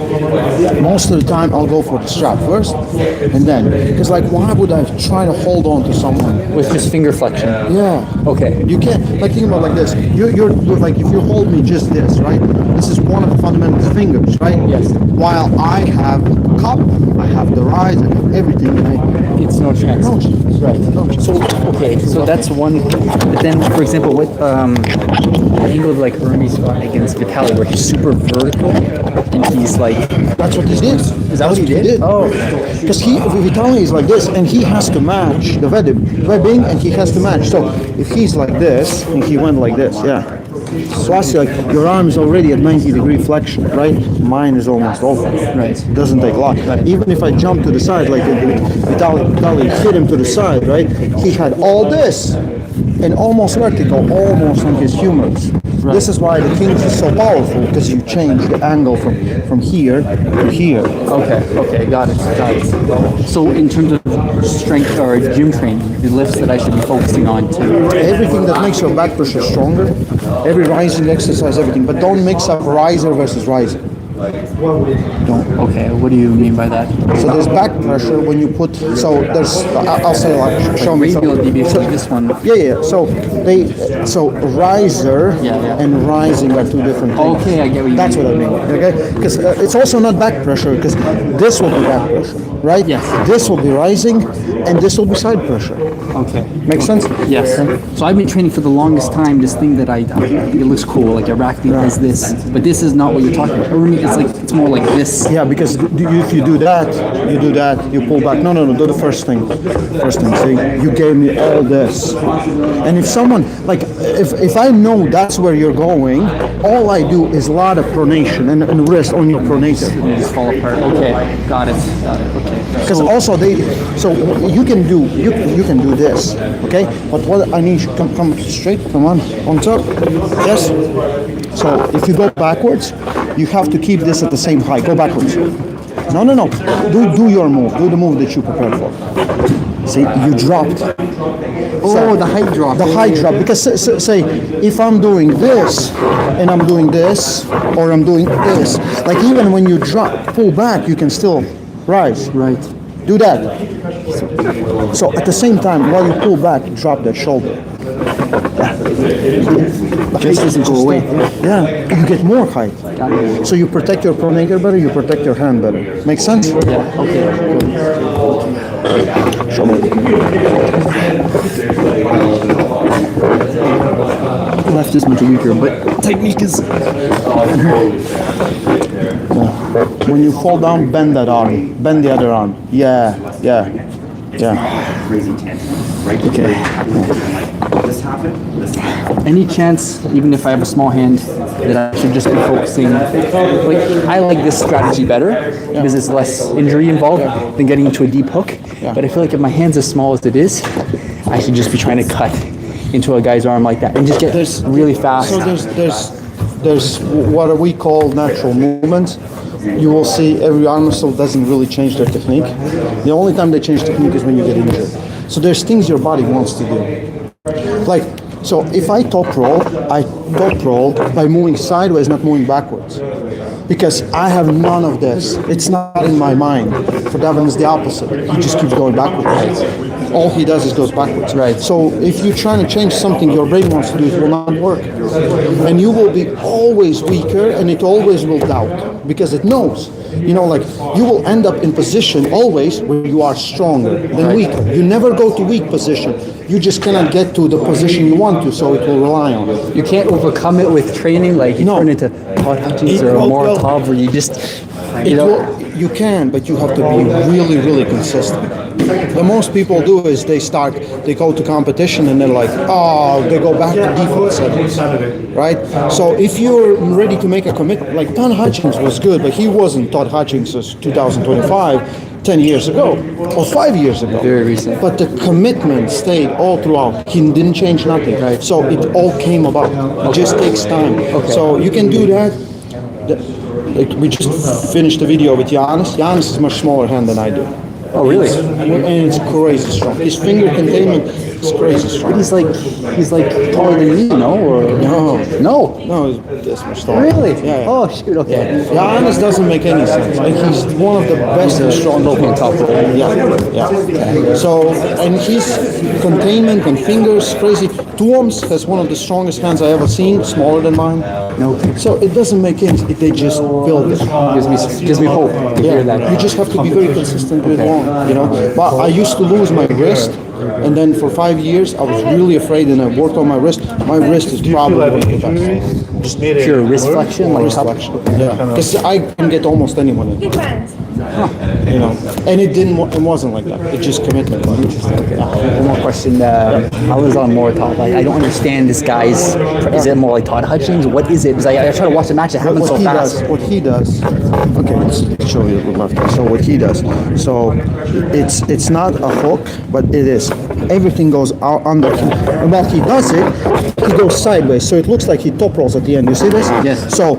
most of the time I'll go for the strap first, and then, because like why would I try to hold on to someone? With just finger flexion. Yeah. Okay. You can't, like think about it like this. You're like, if you hold me just this, right? This is one of the fundamental fingers, right? Yes. While I have the cup, I have the rise, I have everything. It's no chance. No chance. Right. So okay, so that's one. But then, for example, what angle like like Ernie's fought against Vitaly, where he's super vertical and he's like, That's what he did. is that what he did? Oh, Because Vitaly is like this, and he has to match the webbing, and he has to match. So if he's like this, and he went like this, yeah. So I see, like, your arm is already at 90-degree flexion, right? Mine is almost open. Right. It doesn't take a lot. Even if I jump to the side, like Vitaly hit him to the side, right? He had all this, and almost vertical, almost on his humerus. This is why the Kings is so powerful, because you change the angle from here to here. okay, got it. So in terms of strength or gym training, the lifts that I should be focusing on too. Everything that makes your back pressure stronger, every rising exercise, everything, but don't mix up riser versus riser. Don't. Okay, what do you mean by that? So there's back pressure when you put, so there's, I'll say like, show me. Radial deviation, like this one. Yeah. So riser and rising are two different things. Okay, I get what you That's mean. what I mean. Okay, because it's also not back pressure, because this will be back pressure, right? Yes. This will be rising, and this will be side pressure. Okay. Makes sense? Yes. So I've been training for the longest time this thing that I think it looks cool, like Iraqi does this, but this is not what you're talking about. Urmi, it's more like this. Yeah, because if you do that, you pull back. No, do the first thing. See, you gave me all this. And if someone, like, if I know that's where you're going, all I do is a lot of pronation and rest on your pronator. Just fall apart. Okay, got it. Okay. Because also so you can do this, okay? But what I need, come straight, come on top. Yes. So if you go backwards, you have to keep this at the same height. Go backwards. No. Do your move. Do the move that you prepared for. See, you dropped. Oh, the height drop. The height drop. Because say, if I'm doing this, and I'm doing this, or I'm doing this, like even when you drop, pull back, you can still rise. Right. Do that. So at the same time, while you pull back, drop that shoulder. Just doesn't go away. Yeah, you get more height. So you protect your pronator better, you protect your hand better. Make sense? Yeah, okay. Show me. Left is much weaker, but technique is... When you fall down, bend that arm. Bend the other arm. Yeah. Crazy tangent. Right? Okay. This happened. Any chance, even if I have a small hand, that I should just be focusing, like, I like this strategy better because it's less injury involved than getting into a deep hook. But I feel like if my hand's as small as it is, I should just be trying to cut into a guy's arm like that and just get really fast. So there's what we call natural movement. You will see every arm wrestle doesn't really change their technique. The only time they change technique is when you get injured. So there's things your body wants to do. Like, so if I top roll by moving sideways, not moving backwards. Because I have none of this. It's not in my mind. For Devin, it's the opposite. He just keeps going backwards. All he does is goes backwards. Right. So if you're trying to change something your brain wants to do, it will not work. And you will be always weaker, and it always will doubt. Because it knows. You know, like, you will end up in position always where you are stronger than weaker. You never go to weak position. You just cannot get to the position you want to, so it will rely on it. You can't overcome it with training, like you turn into Todd Hutchins or Moratov, where you just, you can, but you have to be really, really consistent. The most people do is they go to competition and they're like, they go back to default settings, right? So if you're ready to make a commitment, like Todd Hutchins was good, but he wasn't Todd Hutchins as 2025. 10 years ago or 5 years ago. Very recent. But the commitment stayed all throughout. He didn't change nothing. Right. So it all came about. It just takes time. Okay. So you can do that. Like we just finished the video with Giannis. Giannis is much smaller hand than I do. Oh, really? And it's crazy strong. His finger containment is crazy strong. He's like taller than me, no? Or No, he's this much taller. Really? Yeah. Oh, shoot. Okay. Giannis doesn't make any sense. Like he's one of the best and strong open top. Yeah. So and his containment and fingers crazy. Two arms has one of the strongest hands I ever seen, smaller than mine. No. So it doesn't make sense if they just build it. Gives me hope to hear that. You just have to be very consistent with one, you know. But I used to lose my wrist, and then for 5 years I was really afraid, and I worked on my wrist. My wrist is probably one of the best. Just made it. Pure wrist flexion, like Wrist flexion. Yeah, because I can get almost anyone in. Depends. You know, and it wasn't like that. It just commitment. One more question. How is on Moratov? I don't understand this guy's. Is it more like Todd Hutchings? What is it? Because I try to watch the match. It happens so fast. What he does. Okay, let's show you the left. So what he does. So it's not a hook, but it is. Everything goes out under him. And while he does it, he goes sideways. So it looks like he top rolls at the end. You see this? Yes. So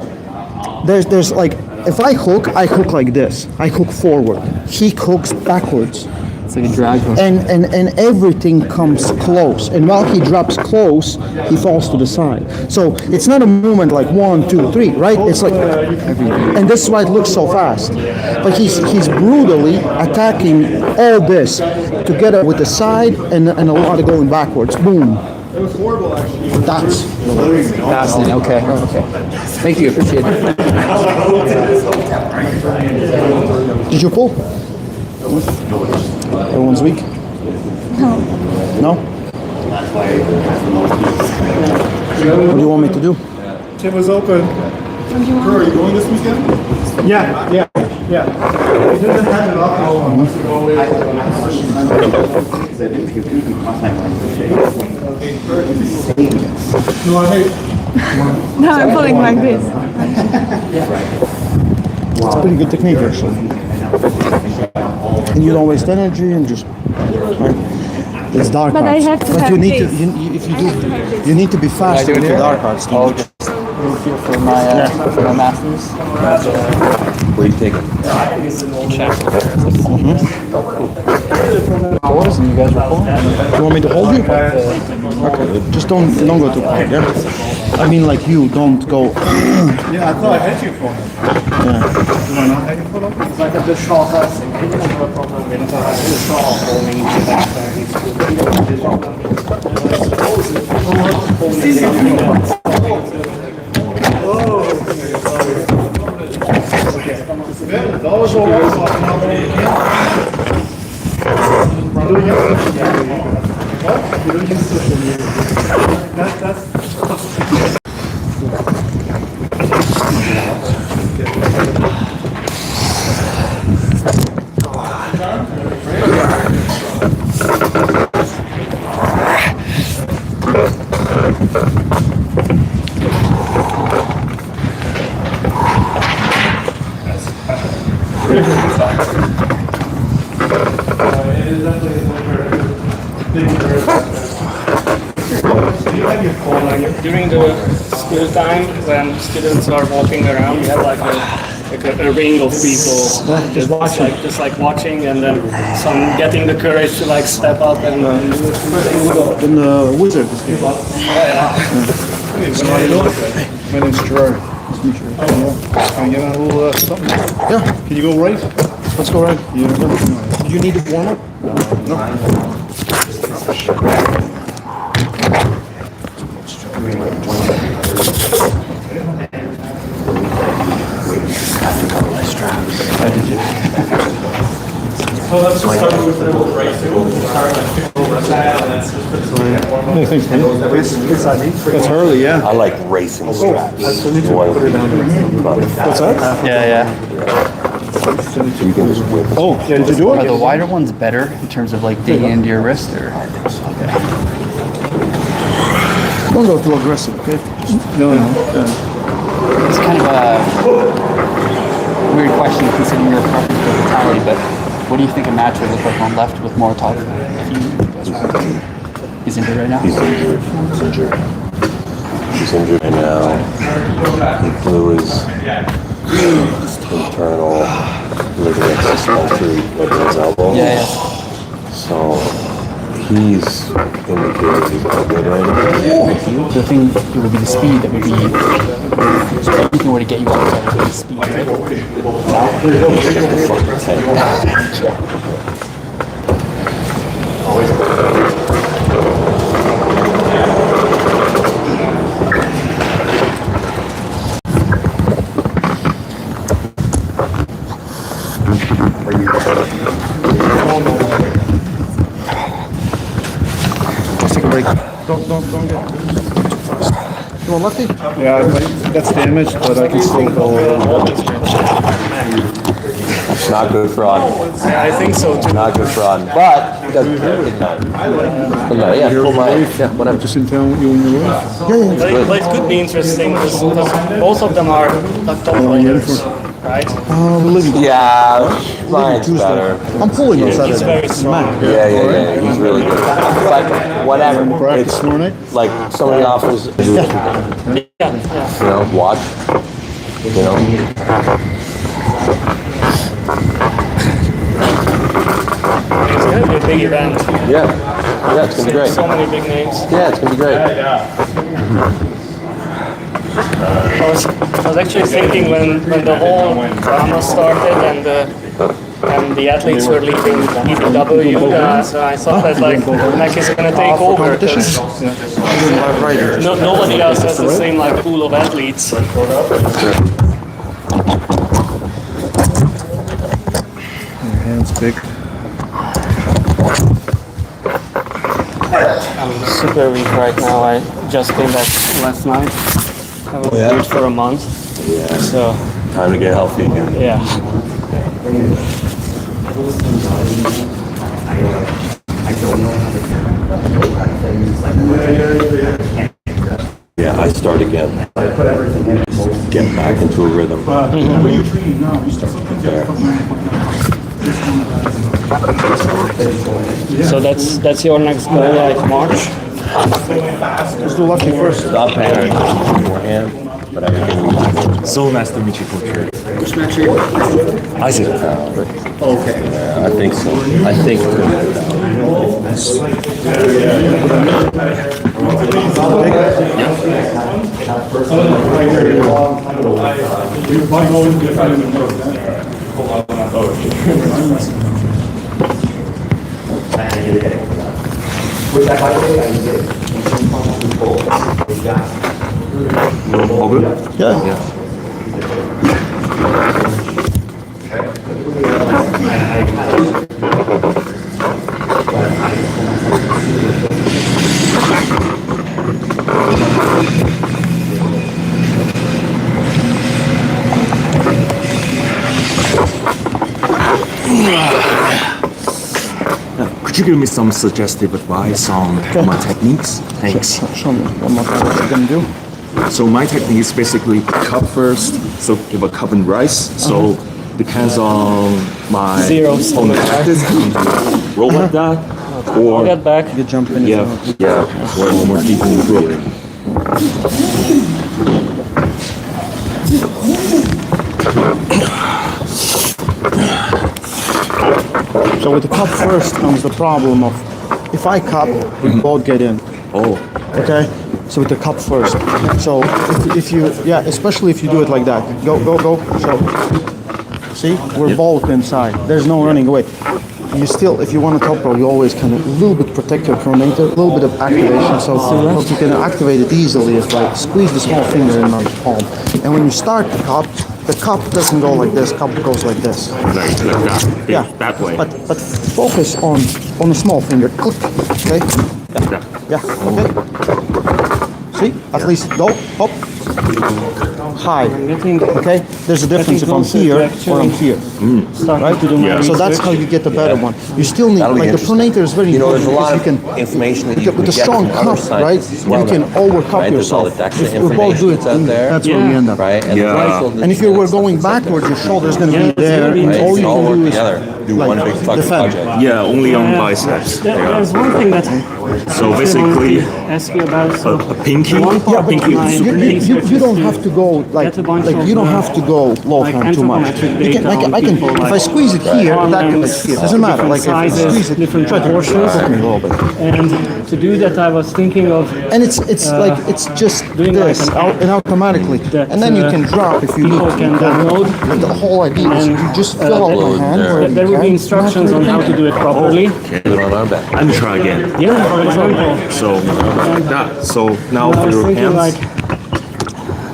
there's like, if I hook like this. I hook forward. He hooks backwards. It's like a drag hook. And everything comes close. And while he drops close, he falls to the side. So it's not a movement like 1, 2, 3, right? It's like everything. And this is why it looks so fast. But he's brutally attacking all this together with the side and a lot of going backwards. Boom. It was horrible, actually. That's Fascinating. Okay. Thank you. Appreciate it. Did you pull? Everyone's weak? No? What do you want me to do? Tim was open. Are you going this weekend? Yeah. He doesn't have it up all wants to go away. No, I hate. No, I'm pulling like this. It's a pretty good technique, actually. And you don't waste energy and just. Right? It's dark But I arts. have to But have you need this. to. If you do, you need to be faster with the dark arts. Oh, just here for my masters. Where you taking? Hours and you guys are pulling. You want me to hold you? Okay. Just don't go too hard. Yeah. I mean, like you don't go. Yeah, I thought I had you for him. Do I not have you for him? It's like a short wrestling. He didn't have a problem with the short holding each back It's always all right, so I can help you can. You're doing it? What? You're doing it? That's... During the school time, when students are walking around, we have like a ring of people just like watching, and then some getting the courage to like step up and do it. Then the wizard is here. My name's Gerard. Nice to meet you. Can I get on a little something? Yeah. Can you go right? Let's go right. Yeah. Do you need to warm up? No. So let's just start with the little race. We'll start like over that, and that's just That's Harley, yeah. I like racing straps. What's that? Yeah. You can just whip. Oh, yeah, did you do Are it? the wider ones better in terms of like digging into your wrist, or? Don't go too aggressive, okay? No. It's kind of a weird question considering your preference for brutality, but what do you think a match would look like on left with Moratov? He's injured right now? He's injured. He's injured right now. He blew his internal ligament system through his elbow. Yeah. So he's indicated he's not good right now. The thing would be the speed that would be anything were to get you outside of the speed, right? Don't get. You want lefty? Yeah, that's damaged, but I can still go. It's not good for on. I think so too. Not good for on. But it doesn't hurt. Yeah, pull my. Yeah, whatever. Just in town, you and your wife. But it could be interesting because both of them are like top players, right? Yeah, mine's better. I'm pulling on He's Saturday. very strong. Yeah. He's really good. But whatever. Practice tomorrow night? Like somebody offers, you know, watch. You know. It's gonna be a big event. Yeah, it's gonna be great. So many big names. Yeah, it's gonna be great. I was actually thinking when the whole drama started and the athletes were leaving EPW, so I thought that like Mac is gonna take over. 'Cause nobody else has the same like pool of athletes. Hands big. I'm super weak right now. I just came back last night. I was good for a month. Yeah. So Time to get healthy again. yeah. Yeah, I start again. Get back into a rhythm. So that's your next goal, like March. Let's do lefty first. Stop panicking beforehand, but everything we do. So nice to meet you, Coach. Isaac. Okay. Yeah, I think so. I think. All good? Yeah. Could you give me some suggestive advice on my techniques? Thanks. Show me one more time what you're gonna do. So my technique is basically cup first, so give a cup and rice. So depends on my Zero on the practice. Roll like that, or Get back. You jump in. yeah, or more deeply into it. So with the cup first comes the problem of if I cup, we both get in. Oh, Okay? So with the cup first. So if you, yeah, especially if you do it like that. Go. So, see, we're both inside. There's no running away. You still, if you want to top roll, you always kind of a little bit protect your pronator, a little bit of activation. So what you can activate it easily is like squeeze the small finger in my palm. And when you start the cup doesn't go like this, cup goes like this. like that. Yeah, that way. But focus on the small finger. Click. Okay. Yeah. Okay. See, at least go up, high. Okay. There's a difference if I'm here or I'm here. Right. So that's how you get the better one. You still need That'll be like the interesting. pronator is very You know, important there's a lot because you of can information that you can with a get strong from other cup, right? scientists as well, You can though. overcup Right? There's all yourself. the DEXA If we both do it, information out there. that's where we end up. Right? And Yeah. And if you were going backwards, your shoulder's going to be there, and Right? all We you all can work do is together. Do like, one big fucking defend. project. Yeah, only on biceps. There's one thing that So basically, ask you about. So a pinky. one part of pinky my is super You don't have to go like Get a bunch of, you don't have to go low like hand too much. anthropometric You can, data I on can people, if I like squeeze it here, that can like here. Doesn't matter. Like if I sizes, squeeze it, different try to proportions. hook me a little bit. And to do that, I was thinking of And it's like it's just doing this like an out and automatically, that, and then you can drop if you people need. can download. But the whole idea is you just fill out my hand where There will be instructions on how to do it properly. Put it on our back. And try again. Yeah, for example. So that. So now I for was your thinking hands. like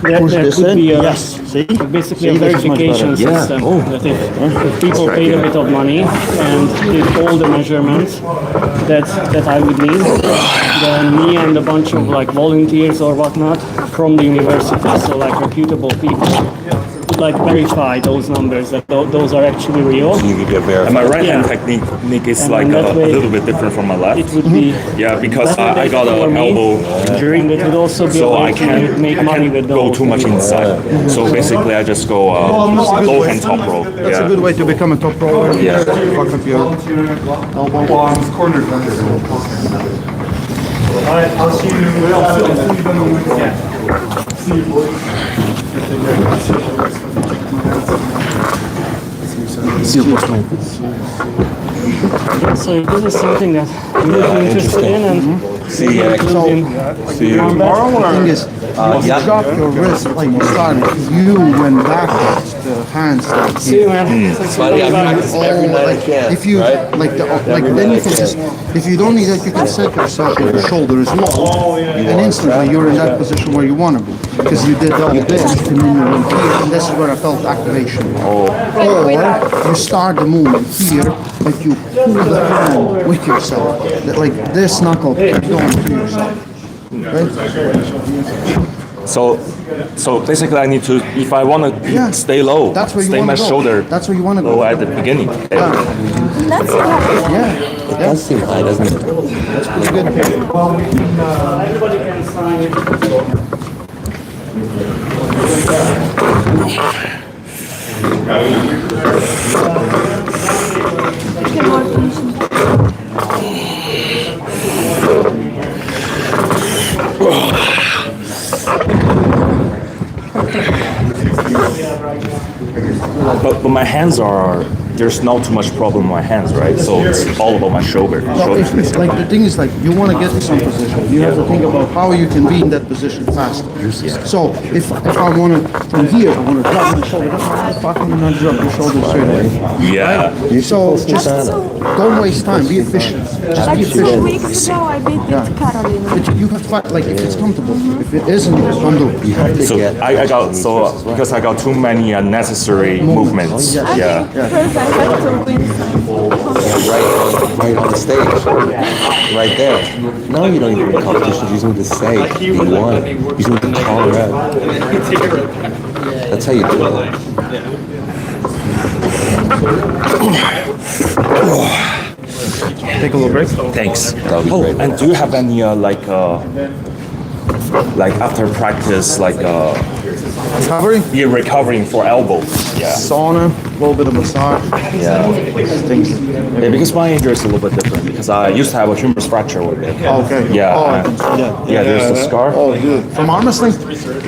push there this could in. be a, Yes, see? basically See, a this is much verification better. Yeah. system. Oh. That if people paid a bit of money and did all the measurements that I would need, then me and a bunch of like volunteers or whatnot from the university, so like reputable people, would like verify those numbers that those are actually real. You can get verified. And my right hand Yeah. technique is And like that a way- little bit different from my left. It would be Yeah, because I got for an me, elbow injury, and it would also be a so way I to can't make money with the go whole too much thing. inside. So basically, I just go low hand top row. That's a good way to become a top rower. Yeah. Fuck up your elbow. All right, I'll see you. See So if this is something that you would be interested in and See you next. See you tomorrow. The thing is, you drop your wrist like you started. You went backwards. The hands like see you, man. Thanks for coming back. Every night I like can, if you right? like then you can just if you don't need that you can set yourself with your shoulder is low and instantly you're in that position where you want to be because you did all this and then you went here and this is where I felt activation. Or you start the movement here but you pull the hand with yourself like this knuckle keep going to yourself. Right? So basically, I need to, if I want to Yeah. stay low, That's where you stay want my to go. shoulder That's where you want to low go. at the beginning. That's right. Yeah. It does seem high, doesn't it? That's pretty good. Everybody can sign. Okay, more finishing. But my hands are, there's not too much problem with my hands, right? So it's all about my shoulder. Well, it's like the thing is like you want to get to some position. You have to think about how you can be in that position faster. So if I want to from here, I want to drop my shoulder. Fuck, I'm not drop my shoulder straight away. Yeah. So just don't waste time. Be efficient. Just Like be 2 efficient. weeks ago, I beat with Carolina. But you have to fight, like if it's comfortable. If it isn't, don't do it. So I got, so because I got too many unnecessary movements. I Yeah. think first I have to win Right on the stage. Right there. No, you don't even need competitions. You just need to say you won. You just need to call it out. That's how you do it. Take a little break. Thanks. That'll be Oh, great. and do you have any like after practice, like Recovery. you're recovering for elbow? Yeah. Sauna. A little bit of massage. Yeah. Things. Yeah, because my injury is a little bit different because I used to have a humerus fracture with it. Okay. Yeah. Oh, I can see that. Yeah, there's a scar. Oh, good. From arm wrestling?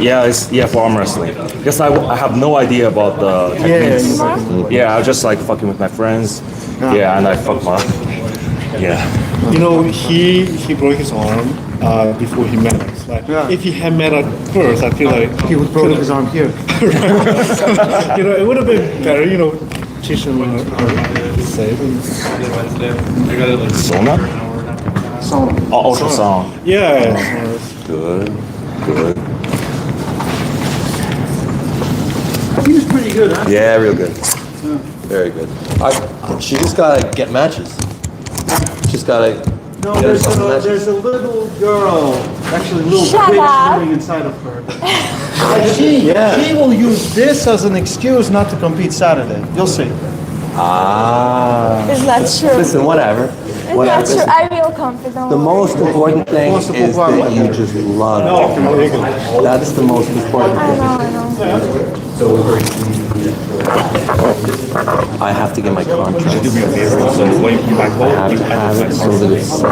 Yeah, it's for arm wrestling. Because I have no idea about the techniques. Yeah, I was just like fucking with my friends. Yeah, and I fucked my. Yeah. You know, he broke his arm before he met us. Like, if he had met us first, I feel like He would broke his arm here. you know, it would have been better. You know, teach him how to save. Sona? Sauna. Oh, ultrasound. Yeah. Good. Good. He was pretty good, huh? Yeah, real good. Very good. She just gotta get matches. Just gotta No, get herself matches. there's a little girl, actually a little Shut bitch up. living inside of her. She will use this as an excuse not to compete Saturday. You'll see. Ah. It's not true. Listen, whatever. It's not true. I feel confident. The most important thing is that you just love it. That's the most important I thing. know. I have to get my contract. Do me a favor. So when you back I have home, to have it so that it's set. I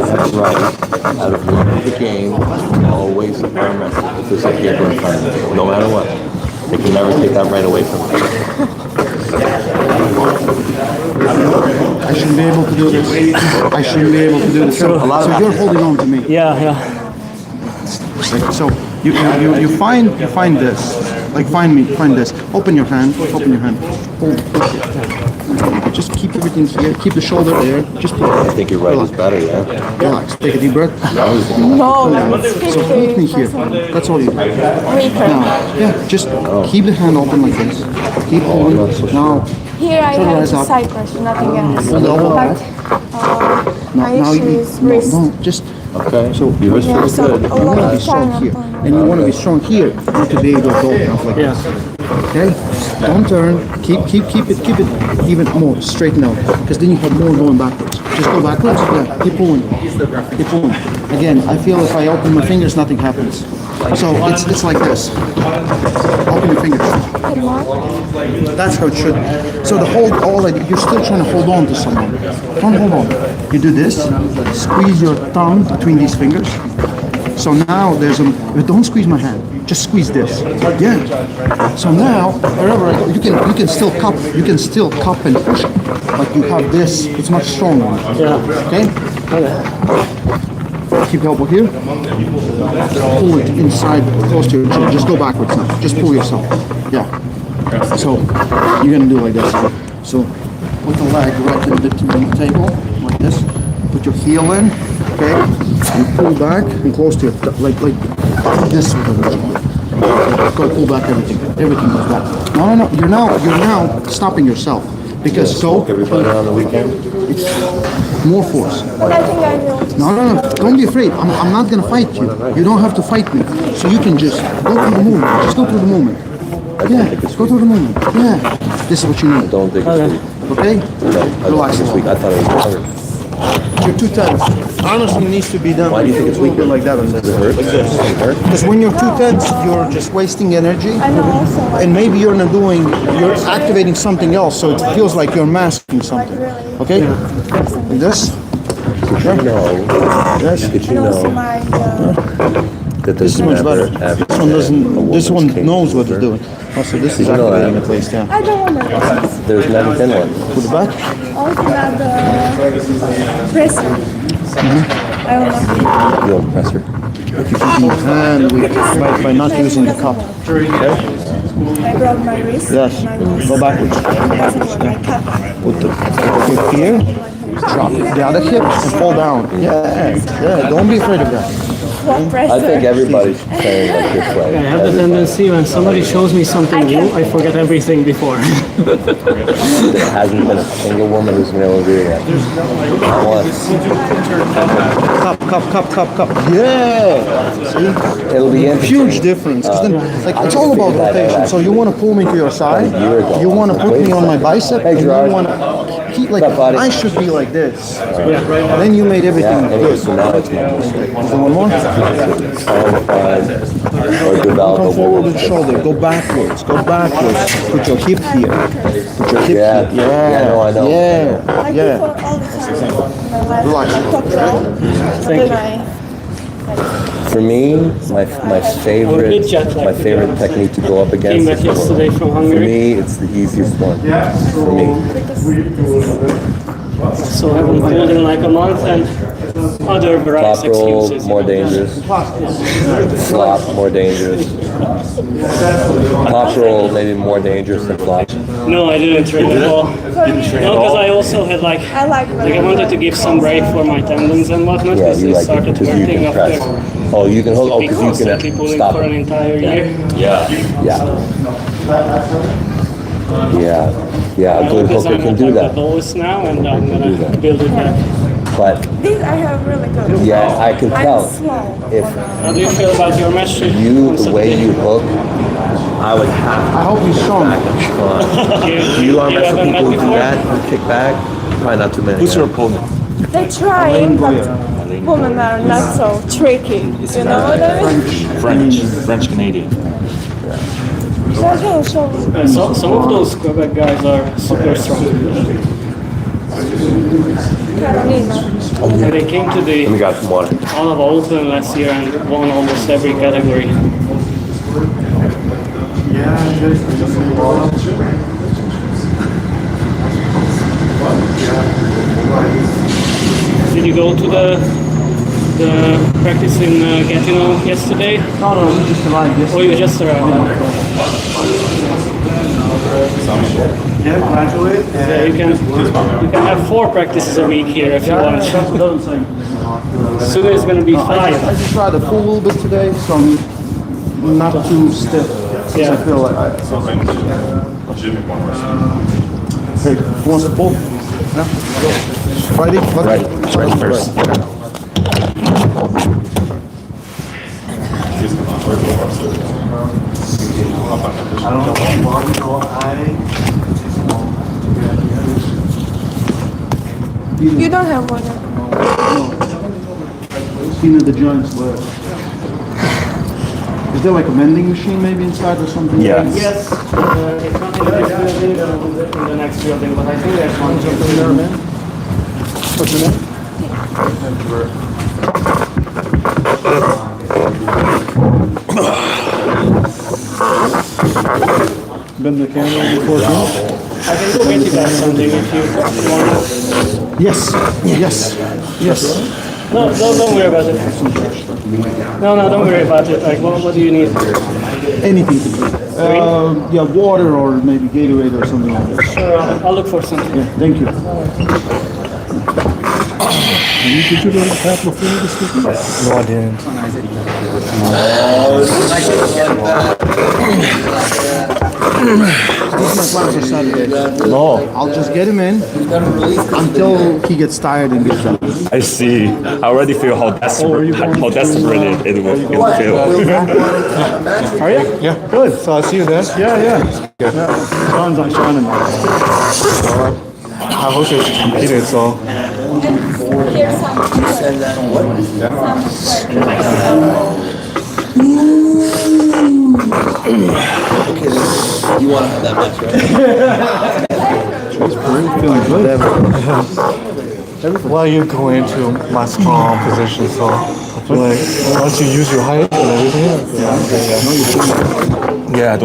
have to write out of love of the game, always arm wrestle if there's a paper in front of me, no matter what. They can never take that right away from me. I shouldn't be able to do this. I shouldn't be able to do this. So you're holding on to me. Yeah. So you find this. Like find this. Open your hand. Hold. Push it. just keep everything here. Keep the shoulder there. Just pull. I think your right is better, yeah? Relax. Take a deep breath. No, it's So hold me here. That's all you do. weaker. Now, yeah, just keep the hand open like this. Keep pulling. Now, Here I Turn have eyes the up. side pressure, nothing else. Hold the elbow But my now issue is wrist. no, just Okay. so Your wrist Yeah, feels so good. a you lot want to of be strong time here, I'm and you want to be strong here to be able to go up like this. Okay, don't turn. Keep it even more straighten out, because then you have more going backwards. Just go backwards. Yeah, keep pulling. Keep pulling. Again, I feel if I open my fingers, nothing happens. So it's like this. Open your fingers. That's how it should be. So the hold, you're still trying to hold on to someone. Don't hold on. You do this. Squeeze your thumb between these fingers. So now there's a. Don't squeeze my hand. Just squeeze this. Yeah. So now, wherever you can still cup. You can still cup and push. But you have this. It's much stronger. Yeah. Okay. Keep elbow here. Pull it inside, close to your chin. Just go backwards now. Just pull yourself. Yeah. So you're gonna do like this. So put the leg right in between the table, like this. Put your heel in. Okay. You pull back and close to your like this. Go pull back everything. Everything goes back. No. You're now stopping yourself. Because so Everybody on the weekend? it's more force. I think I will. No. Don't be afraid. I'm not gonna fight you. You don't have to fight me. So you can just go through the movement. Just go through the movement. Yeah, go through the movement. Yeah. This is what you need. Don't think it's weak. Okay? I Relax. don't think it's weak. I thought it was hurt. You're too tense. Honestly, needs to be done. Why do you think it's weak? Like that on this. Does it hurt? Does it hurt? Because when you're too tense, you're just wasting energy. I know also. And maybe you're you're activating something else, so it feels like you're masking something. Okay? Like this. Did you know? Yes. Did you And also know my that there's Much never better. ever This one doesn't. been a This one woman's knows king what it's loser? doing. Also, this is You know activating that. at least. Yeah. I don't want to. There's never been one. Put it back. Also not the presser. I will not. You don't press her. And by not using the cup. I broke my wrist. Yes. And I was, Go backwards. it doesn't work. I cut. Put the hip here. Drop the other hip and fall down. Yeah. Don't be afraid of that. What pressure? I think everybody's playing like this way. I have the tendency when somebody shows me something new, I forget everything before. There hasn't been a single woman who's been able to do that. Not once. Cup. Yeah. See? It'll be interesting. Huge difference. 'Cause then, it's all about rotation. So you want to pull me to your side. You want to put me on my bicep. Hey, And you Gerard. want to keep like What's up, buddy? I should be like this. And then you made everything Yeah, anyway, good. so now it's my mistake. So one more. Qualified or develop Come a forward woman. with the shoulder. Go backwards. Put your hip here. Put your hip Yeah, here. yeah, no, I know. I do Yeah. for all the time. My left Relax. top row. Then I For me, my favorite technique to go up Came against back is yesterday from for Hungary, me, it's the easiest one. For me. so I haven't pulled in like a month, and other various Top roll, excuses. more dangerous. Flop, more dangerous. Top roll, maybe more dangerous than flop. No, I didn't train at all. No, because I also had like I like I wanted to give some break for my tendons and whatnot, Yeah, because you they like it started because you hurting can press. after Oh, you can hold. Oh, being because you constantly can pulling stop for an it. entire year. Yeah. A good Because hooker I'm can at do like the that. lowest now, and I'm do gonna that. build it back. But These I have really good. yeah, I can tell. I'm slow. If How do you feel about your match? you, the way you hook, I would have I hope you're strong. Do you arm wrestle haven't people met who do before? that, who kick back? Probably not too many. Who's your opponent? They try, but women are not so tricky. You know what I mean? French Canadian. So I can show you. Some of those Quebec guys are super strong. Carolina. They came to Let me the grab some water. Alava Open last year and won almost every category. Did you go to the practice in Gatineau yesterday? No, we just arrived Or you just arrived? Yeah, graduate. Yeah, you can have 4 practices a week here if you want. Soon it's gonna be 5. I just tried to pull a little bit today, so I'm not too stiff. Yeah. I feel like Hey, who wants to pull? Yeah. Ready? Right first. You don't have one. Seen the joints where. Is there like a mending machine maybe inside or something? Yes. Yes, it's not in this building, in the next building, but I think there's one something there, man. What's your name? Been the camera before too? I can go get you guys something if you want. Yes, yes, yes. No, don't worry about it. No, don't worry about it. Like, what do you need? Anything to drink. Yeah, water or maybe Gatorade or something like that. Sure, I'll look for something. Yeah, thank you. Did you go to the Capitol Theater this weekend? No, I didn't. These are my plans for Saturday. No, I'll just get him in until he gets tired and gets done. I see. I already feel how desperate it will feel. Are you? Yeah. Good. So I'll see you there. Yeah. Sun's not shining. I hope you competed, so. Here's some. You want to have that much, right? Well, you go into my strong position, so I feel like once you use your height and everything, Yeah, I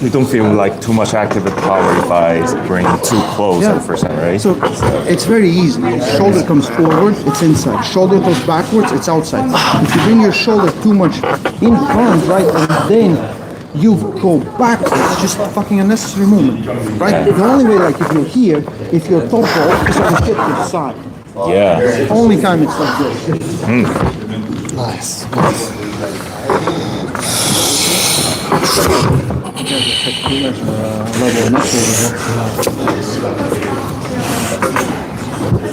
don't feel like too much active power if I bring too close at first time, right? So it's very easy. Shoulder comes forward, it's inside. Shoulder goes backwards, it's outside. If you bring your shoulder too much in front, right, and then you go backwards, just fucking unnecessary movement, right? The only way, like if you're here, if your toe falls, is on the hip to the side. Yeah. Only time it's like this. nice.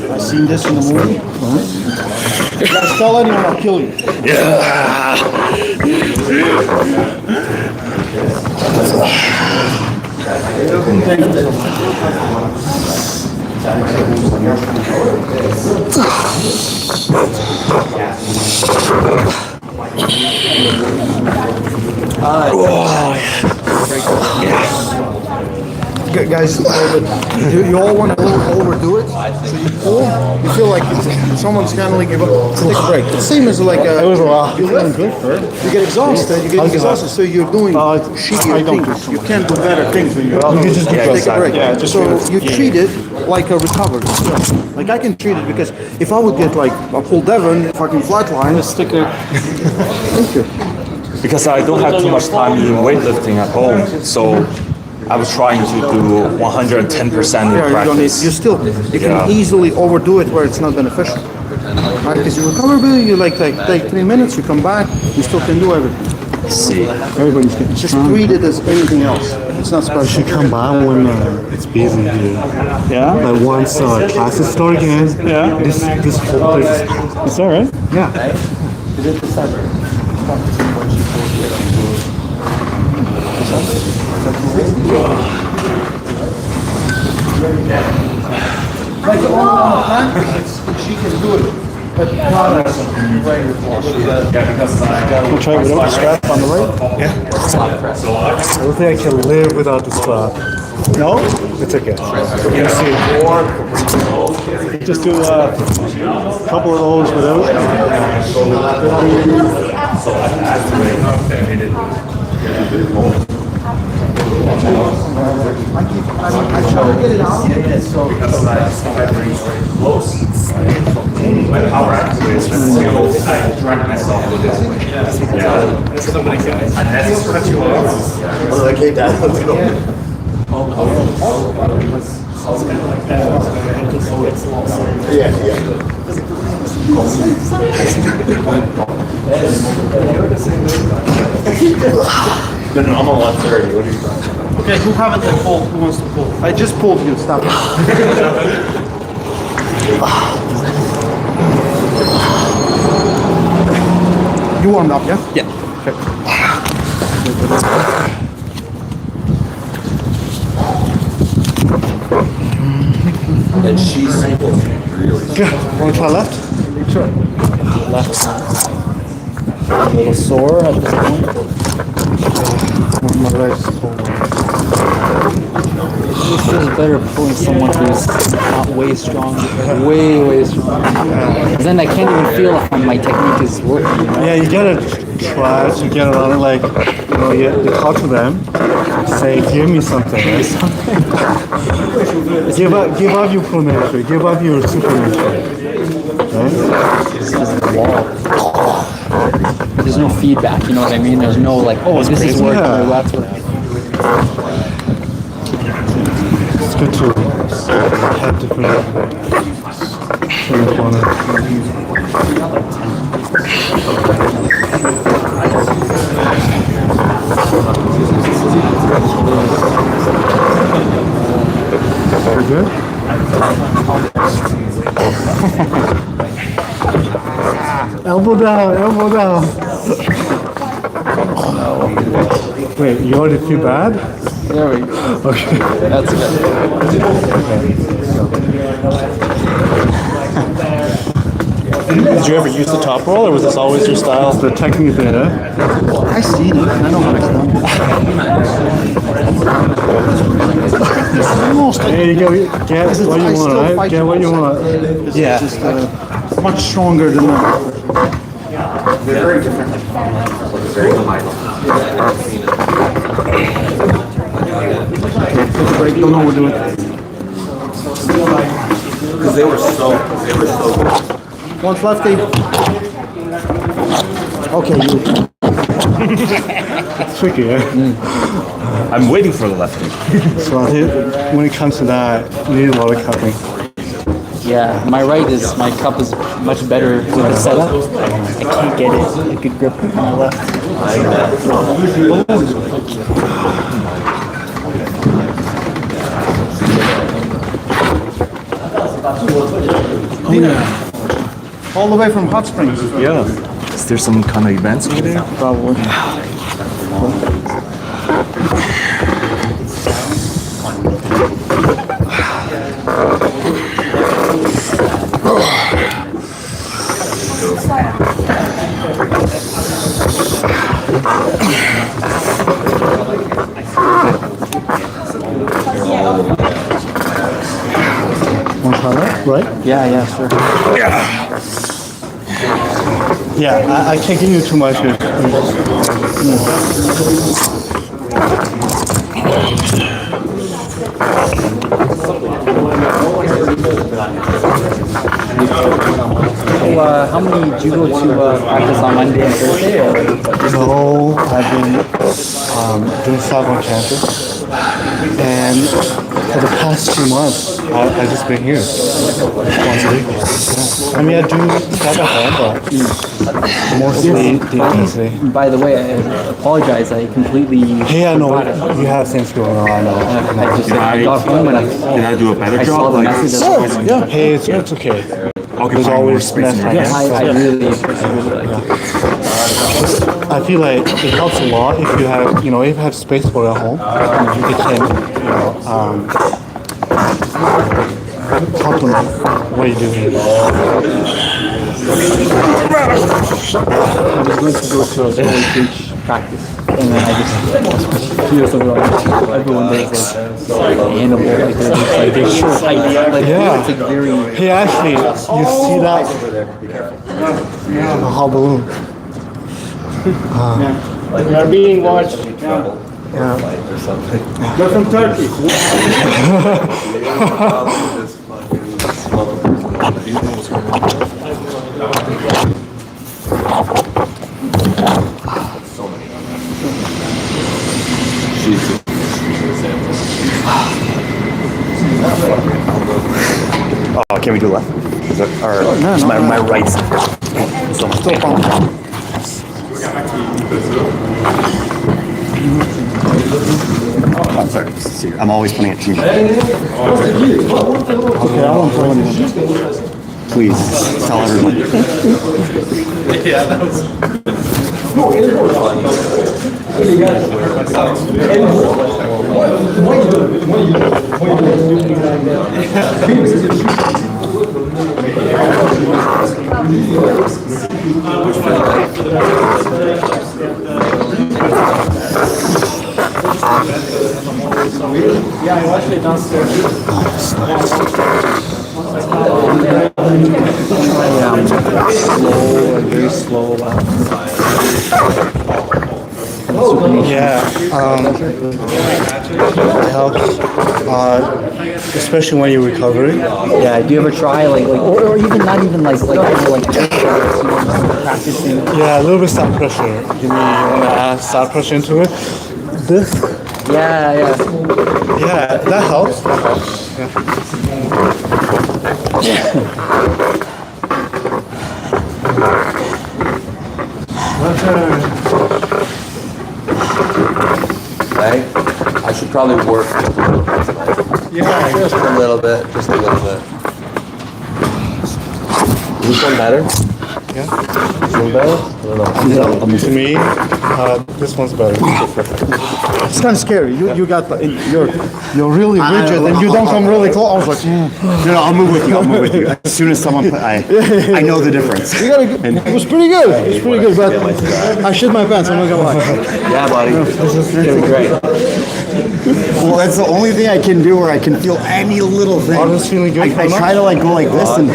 I seen this in the movie. You guys tell anyone, I'll kill you. Guys, you all want to overdo it. So you pull, you feel like someone's kind of like give up. Take a break. The same as like It was a lot. you lift, you get exhausted. So you're doing shittier things. You can't do better things when you're just take a break. So you treat it like a recovery. Like I can treat it because if I would get like a pull Devon fucking flatline, a sticker. Thank you. Because I don't have too much time in weightlifting at home, so I was trying to do 110% in Yeah, you don't need. practice. You can easily overdo it where it's not beneficial. Right? Because you recover, you like take 3 minutes, you come back, you still can do everything. See. Everybody's getting just treat it as anything else. It's not special. You should come by when it's busy here. Yeah. Like once classes start again. Yeah. This whole place is It's all right. yeah. Like the one on the plan, she can do it. But not as a regular force. We'll try it without the strap on the right. I don't think I can live without the strap. No? It's okay. You see. Just do a couple of those without. I try to get it out. My power actually is I drag myself with this. Yeah. Somebody guys. And that's what you want. Okay, Dad, let's go. Something like that. It just gets lost. No, I'm on 130. What are you talking? Okay, who haven't they pulled? Who wants to pull? I just pulled you. Stop. You warmed up, yeah? Yeah. And she's really. Want to try left? Sure. Left. A little sore at this point. My right's cold. It feels better pulling someone who's not way strong, way strong. Because then I can't even feel if my technique is working. Right? Yeah, you gotta try to get around it. Like, you talk to them, say, "Give me something." Right? give up your pro nature. Give up your super nature. Right? It's just a wall. There's no feedback. You know what I mean? There's no like, oh, this is working or that's working. It's good to have different corner. You good? Elbow down, elbow down. Wait, you already feel bad? There we go. Okay. That's good. Did you ever use the top roll, or was this always your style? The technique there. I see it. I know how it's done. Almost like Hey, you get what you want, right? Get what you want. yeah, just much stronger than that. They're very different. Very high. Take a break. Don't know what we're doing. Because they were so good. Once lefty. Okay, you. It's tricky, yeah? I'm waiting for the lefty. So I think when it comes to that, you need a lot of cupping. Yeah, my cup is much better with the setup. I can't get it a good grip with my left. All the way from Hot Springs. Yeah. Is there some kind of events over there? Probably. Want to try that? Right? Yeah, sure. Yeah, I can't give you too much here. So, how many did you go to practice on Monday and Thursday? Or? No, I've been doing soccer on campus. And for the past 2 months, I've just been here. Once a week. Yeah. I mean, I do stuff at home, but mostly defensively. By the way, I apologize. I completely. Hey, I know forgot it. you have things going on. I know. I got home and Can I do a better I saw job? the Like, message. Yeah, hey, it's okay. okay, There's fine, more always space in less my time. hands. I really like it. I feel like it helps a lot if you have, if you have space for it at home. You can, compliment what you do here. I was going to go to a very beach practice, and then I just feel something like everyone does like animal, like they're just like they're short height, like Yeah. it's like very. Hey, actually, you see that? Yeah, the hot balloon. You're being watched. Yeah. You're from Turkey. or my right side. So much pain. I'm sorry. I'm always putting it to you. Okay, I won't tell anyone. Please tell everyone. Yeah, I watched it downstairs. Very slow. Yeah, it helps, especially when you're recovering. Yeah. Do you ever try or even not even like practicing? Yeah, a little bit side pressure. You want to add side pressure into it. This, Yeah. yeah, that helps. Right? I should probably work just a little bit. Is this one better? Yeah. This one better? I don't know. To me, this one's better. It's kind of scary. You got you're really rigid and you don't come really close. I was like, No, I'll move with you. As soon as someone I know the difference. you gotta. It was pretty good. It was pretty good, but I shit my pants. I'm not gonna lie. Yeah, buddy. It's gonna be great. Well, that's the only thing I can do where I can feel any little thing. Oh, this feeling good? I try to like go like this, and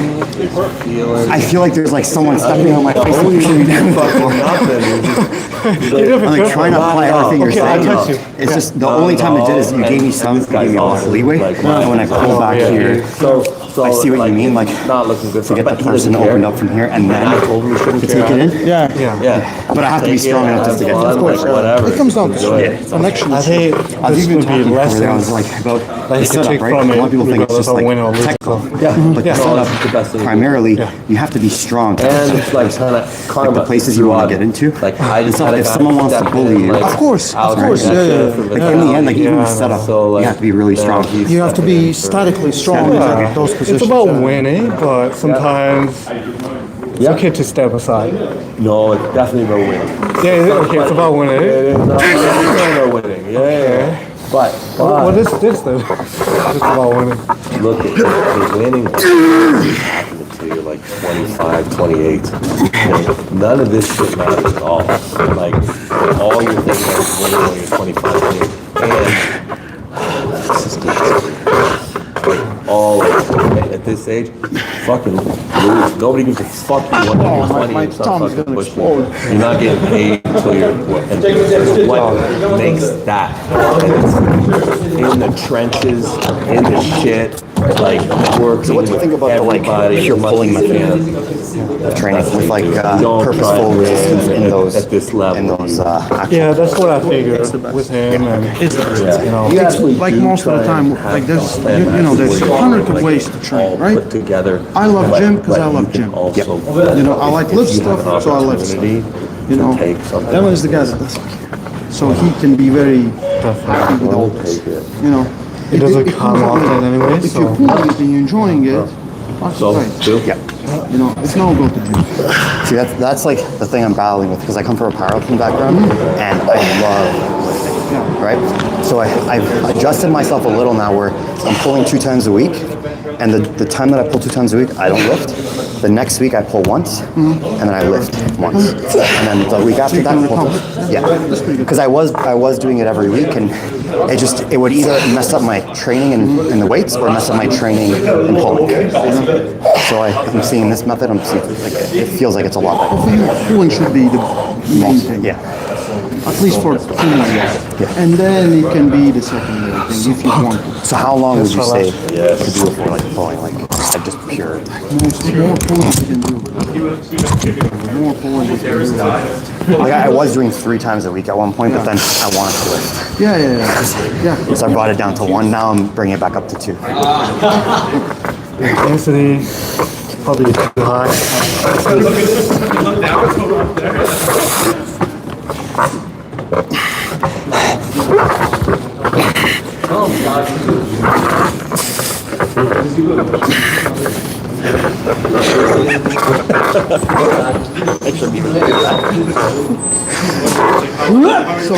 I feel like there's like someone stepping on my face and pushing me down. I'm like trying to apply everything you're saying. It's just the only time it did is you gave me some, you gave me a lot of leeway. And when I pull back here, I see what you mean. Like Not looking good to get the person opened up from here and then to take it in. Yeah. Yeah. But I have to be strong enough just to get Of course, whatever. It comes down to it. connection. I think I've this even would be talked before, I was lessons like about that the you can setup, take right? from A lot of people think it's regardless just of like win or lose. technical. Yeah. But the No, setup, that's the best thing to do. primarily, you have to be strong. And it's like kind of karma. the places you want to get into. Like I just So had a if guy someone wants to step bully in, you, like, Of course, out of course, that yeah, shit yeah, for yeah. like in the end, like even the Yeah, setup, So, like, you have to be really strong. You have to be statically strong in those positions. It's about winning, but sometimes it's okay to step aside. No, it's definitely no winning. Yeah, okay, it's about winning. It is not no winning. Yeah. But What is this then? It's about winning. look, the winning happened until you're like 25, 28. None of this shit matters at all. Like, all you're thinking of is winning when you're 25, 28. And this is good. Like, all of it. At this age, fucking lose. Nobody gives a fuck you when you're 20 my and start tongue's fucking gonna pushing. explode. You're not getting paid until you're, and what makes that? And it's in the trenches, in the shit, like working So what do you think about the like everybody pure as much pulling as you method can. of training with like Don't purposeful try to resistance in win those at this level. in those actual. Yeah, that's what I figured with him, and you know. It's like most of the time, like there's, you know, there's hundreds of ways to train, All right? put together. I love But- gym because but I you love can gym. also, You know, I like lift if you have stuff, an so I lift stuff. opportunity You know, to take something, Devin is the guy that doesn't care. So he can be very happy with all this. take it. You know, It doesn't come often anyway, if so. you're pulling it and you're enjoying it, that's So, fine. do. Yeah. You know, it's no go to gym. See, that's like the thing I'm battling with because I come from a powerlifting background and I love lifting, right? So I've adjusted myself a little now where I'm pulling 2 times a week, and the time that I pull 2 times a week, I don't lift. The next week I pull once, and then I lift once, and then the week after that, because I was doing it every week, and it would either mess up my training in the weights or mess up my training in pulling. So I'm seeing this method. I'm seeing like it feels like it's a lot better. For you, pulling should be the main thing. Yeah. At least for pulling. And then it can be the secondary thing if you want to. So how long would you say to do it for like pulling, like just pure? More pulling you can do. More pulling you can do. Like I was doing 3 times a week at one point, but then I wanted to lift. Yeah. So I brought it down to 1. Now I'm bringing it back up to 2. Intensity, probably too high. Look down, it's up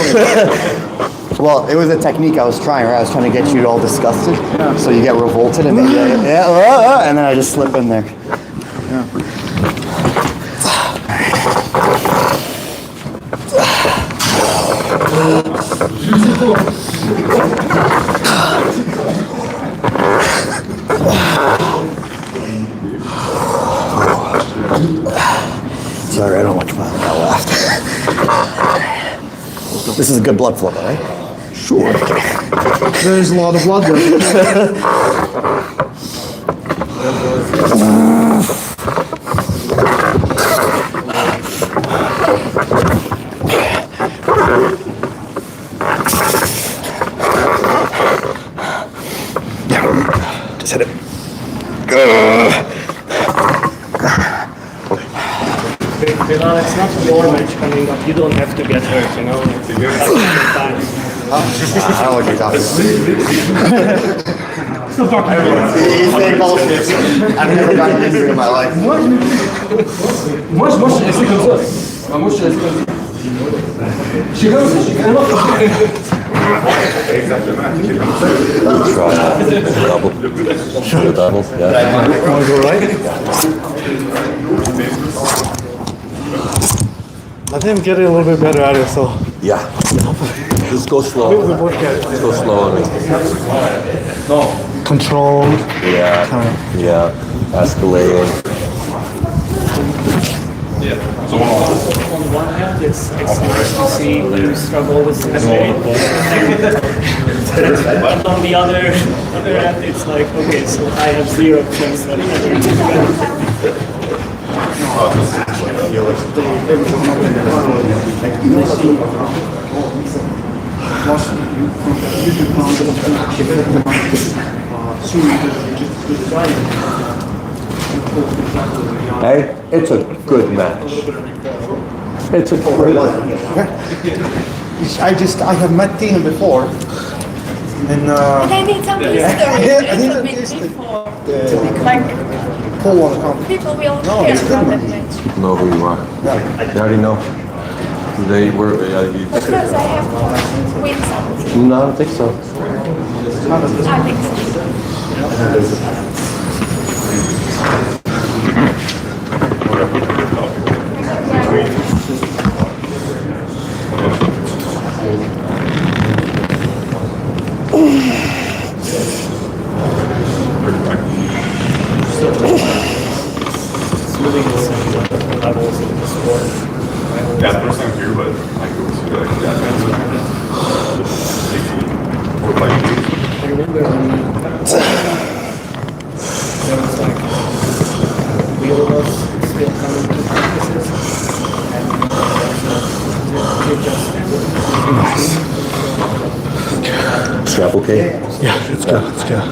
there. Well, it was a technique I was trying, right? I was trying to get you all disgusted, so you get revolted, and then and then I just slip in there. Sorry, I don't much fun got left. This is a good blood flow, right? Sure. There's a lot of blood there. Just hit it. Bilal, it's not your match coming up. You don't have to get hurt, you know. I don't like your topic. He's saying bullshit. I've never gotten an injury in my life. Double. Yeah. Want to go right? I think I'm getting a little bit better at it, so. Yeah. Just go slow. Just go slow on me. Controlled. Yeah. Yeah. Escalating. On one hand, it's nice to see you struggle with this. But on the other hand, it's like, okay, so I have zero chance that Hey, it's a good match. It's a great match. I have met Tina before. And And I need some history I need a a bit history. before. Like, pull on the company. people will No, hear it's about good. that match. Know who you are. They already know. They were. Because I have to win something. No, I don't think so. I think so. levels of the sport. Yeah, the first time here, but I go to like I remember when there was like wheel of us still coming to practices and strap okay? Yeah, it's good. It's good.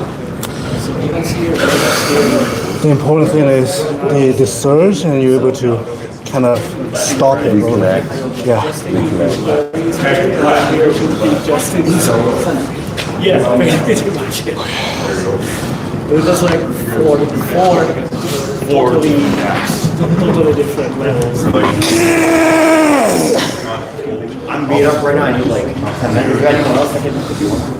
so you can see your here. The important thing is the surge, and you're able to kind of stop it. Reconnect. Yeah. Yeah, pretty much it. It was like four totally different levels. I'm beat up right now. I need like 10 minutes. Is there anyone else that can if you want?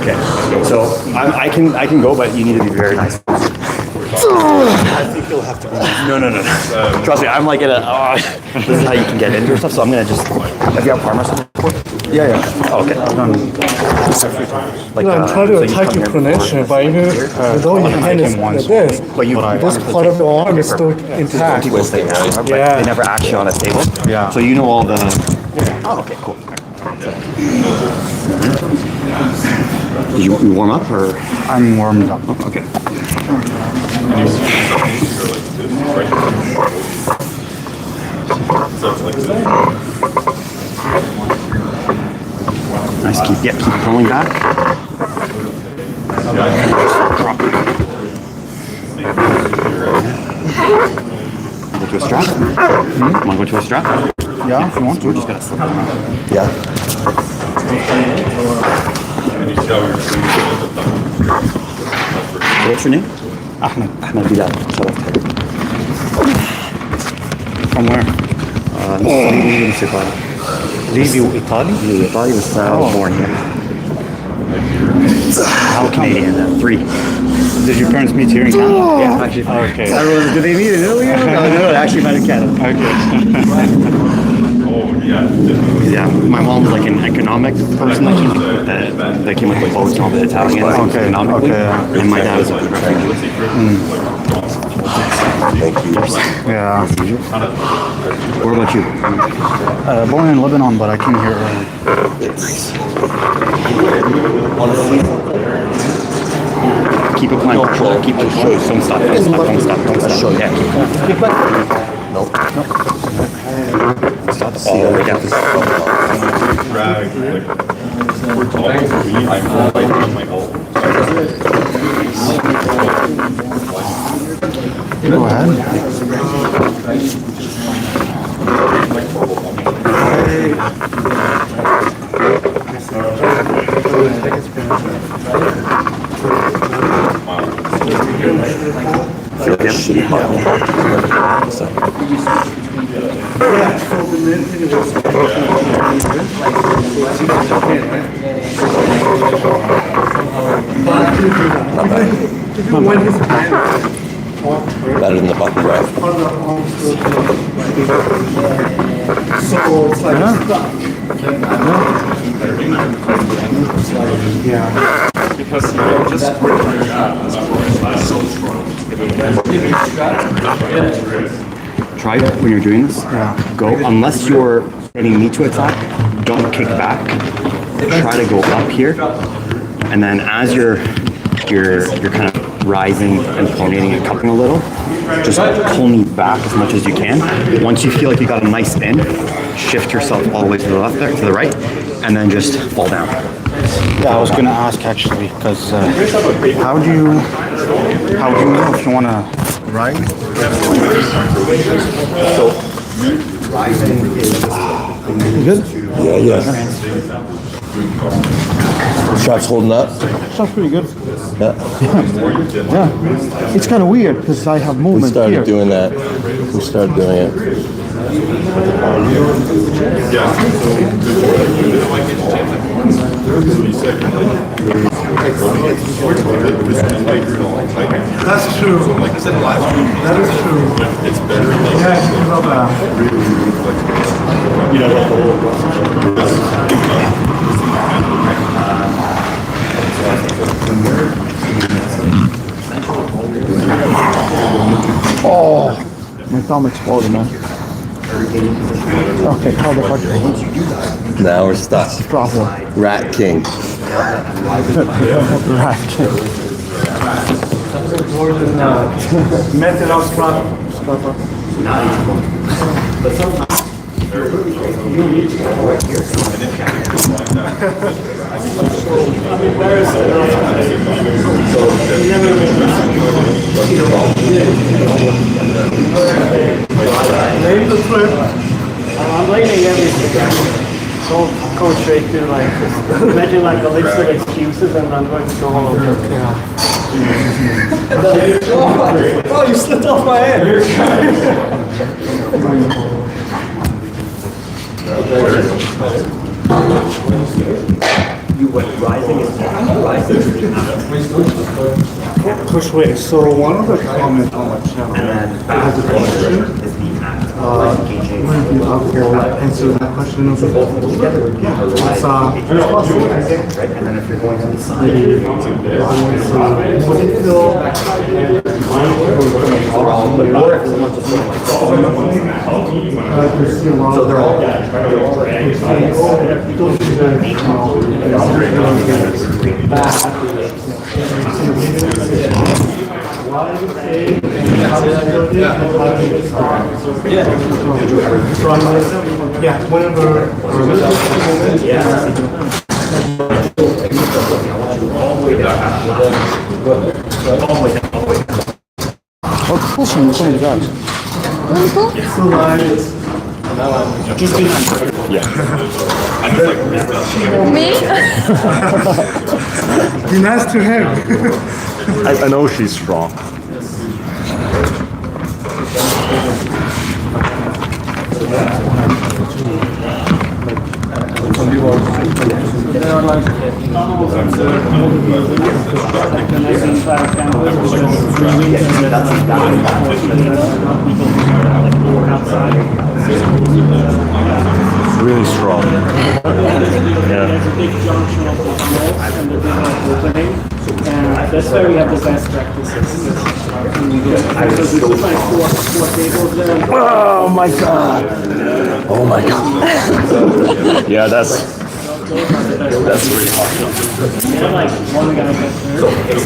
Okay. So I can go, but you need to be very nice. I think you'll have to be nice. No. Trust me, I'm like in a. This is how you can get into stuff. So I'm gonna just. Have you have arm wrestling before? Yeah. Oh, okay. Like, I'm trying to attack your connection, but even though your hand is like this, but you this part of the arm is still intact. people stay down, but Yeah. they never actually on a table. Yeah. So you know all the. Oh, okay, cool. You warm up or? I'm warmed up. Oh, okay. Nice. Keep pulling back. Go to a strap. Want to go to a strap? Yeah, if you want to. Just gotta slip it around. Yeah. What's your name? Ahmed. Ahmed Bilal. From where? Livio, Italy? I thought he was born here. How Canadian? 3. Did your parents meet here in Canada? Yeah, actually. Okay. Did they meet in Italy? No, they actually met in Canada. Yeah, my mom was like an economic person that came with the boats and all the Italians economically. And my dad was a refugee. Thank you. Yeah. What about you? Born in Lebanon, but I came here. Keep it playing. Keep it playing. Don't stop. Don't stop. Yeah, keep playing. Nope. Stop. Oh, yeah. Drag, like, we're talking to me, I'm like my whole. Go ahead. Better than the button drive. So it's like Because you don't just work on your job. That's so strong. Try it when you're doing this. Go, unless you're getting me to attack, don't kick back. Try to go up here. And then as you're kind of rising and pronating and cupping a little, just pull me back as much as you can. Once you feel like you got a nice spin, shift yourself all the way to the left there, to the right, and then just fall down. Yeah, I was gonna ask actually, because how do you know if you wanna ride? Good? Yeah. Strap's holding up. Sounds pretty good. Yeah. Yeah. It's kind of weird because I have We movement started here. doing that. We started doing it. that's true. Like I said last week, That is true. it's better. Yeah, you know that. You know, like the Oh, my thumb exploded, man. Okay, how the fuck? Now we're stuck. Problem. Rat King. Right. Method of strap. Name the flip. I'm blaming everything. So Coach Drake did like imagine like a list of excuses and I'm going to go all over. Oh, you slipped off my head. You went rising and rising. Push weight. So one of the comments on my channel has a question. Will you be up for answering that question? Yeah, it's possible. And then if you're going to the side, So they're all yeah, whenever. Oh, push him with some of the guys. Me? Be nice to him. I know she's strong. Really strong. Yeah. There's a big junction of the walls and the big opening, and that's where we have the best practices. Because we put like four tables there. Oh my god. Oh my god. Yeah, that's really hard. Yeah, like one guy gets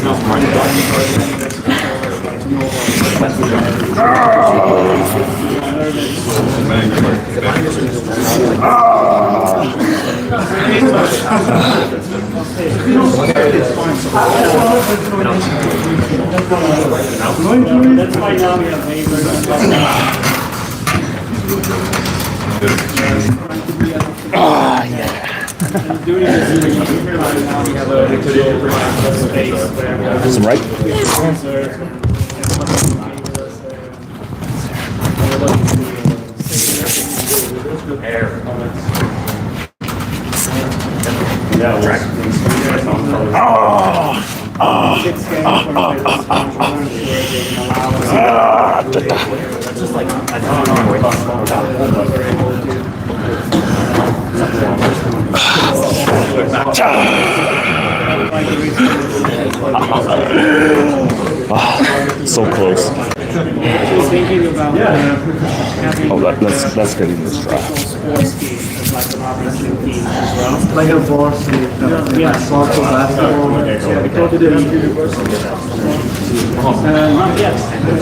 That's why now we have waivers. During this year, now we have a space where Some right? So close. thinking about having Oh, let's get in this trap. sports teams as like an arm wrestling team as well. Like a varsity, Yeah. soccer, basketball. Yeah, we thought it is university. Not yet.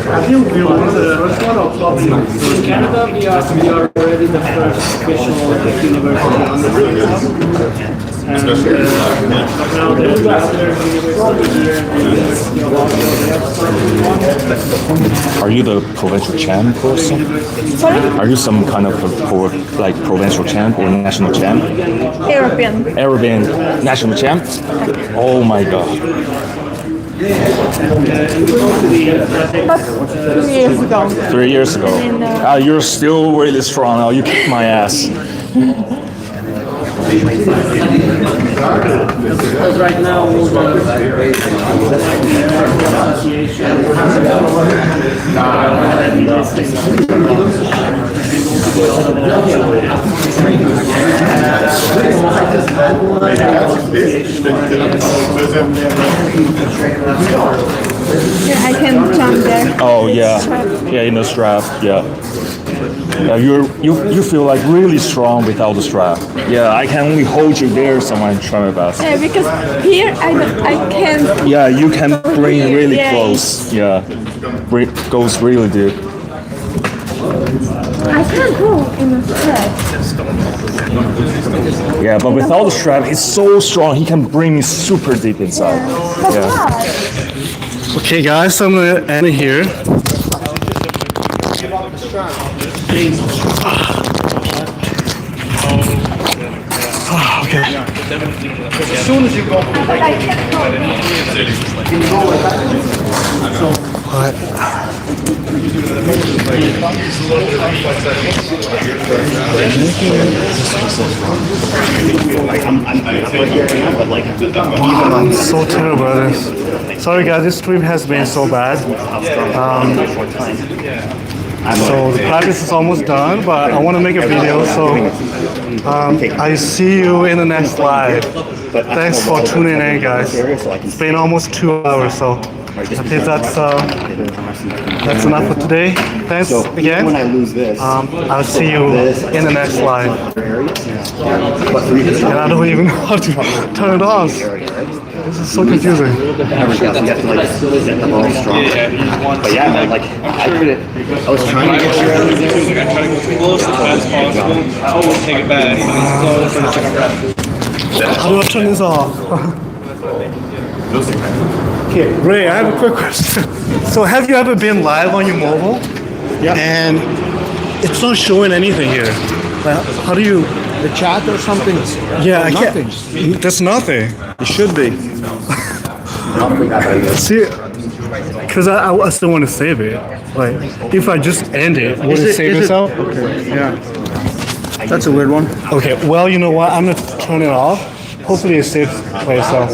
I think we were the first one or top In Canada, we are already the first official university on the field. And now there's other university here, the University of Ottawa, they have started one. Are you the provincial champ person? Sorry? Are you some kind of like provincial champ or national champ? European. Ever been national champ? Oh my god. But 2 years ago. 3 years ago. You're still really strong now. You kicked my ass. Because right now, all the association Yeah, I can jump there. Oh yeah, yeah, in the strap, yeah. You feel like really strong without the strap. Yeah, I can only hold you there, so I'm trying my best. Yeah, because here I can't. Yeah, you can bring here, really yeah. close. Yeah, goes really deep. I can't go in a strap. Yeah, but without the strap, he's so strong. He can bring me super deep inside. But Yeah. why? Okay, guys, I'm gonna end it here. Okay. As soon as you go, But I can't I'm so terrible at this. Sorry guys, this stream has been so bad. So the practice is almost done, but I want to make a video, so I see you in the next live. Thanks for tuning in, guys. It's been almost 2 hours, so I think that's enough for today. Thanks again. I'll see you in the next live. And I don't even know how to turn it on. This is so confusing. But yeah, man, like I was trying to get you. Close as possible. I always take it back. How do I turn this off? Okay, Ray, I have a quick question. So have you ever been live on your mobile? Yeah. And it's not showing anything here. Like, how do you? The chat or something? Yeah, I Nothing. can't. There's nothing. It should be. See, because I still want to save it. Like, if I just end it, would it save itself? Okay. Yeah. That's a weird one. Okay, well, you know what? I'm going to turn it off. Hopefully it saves by itself.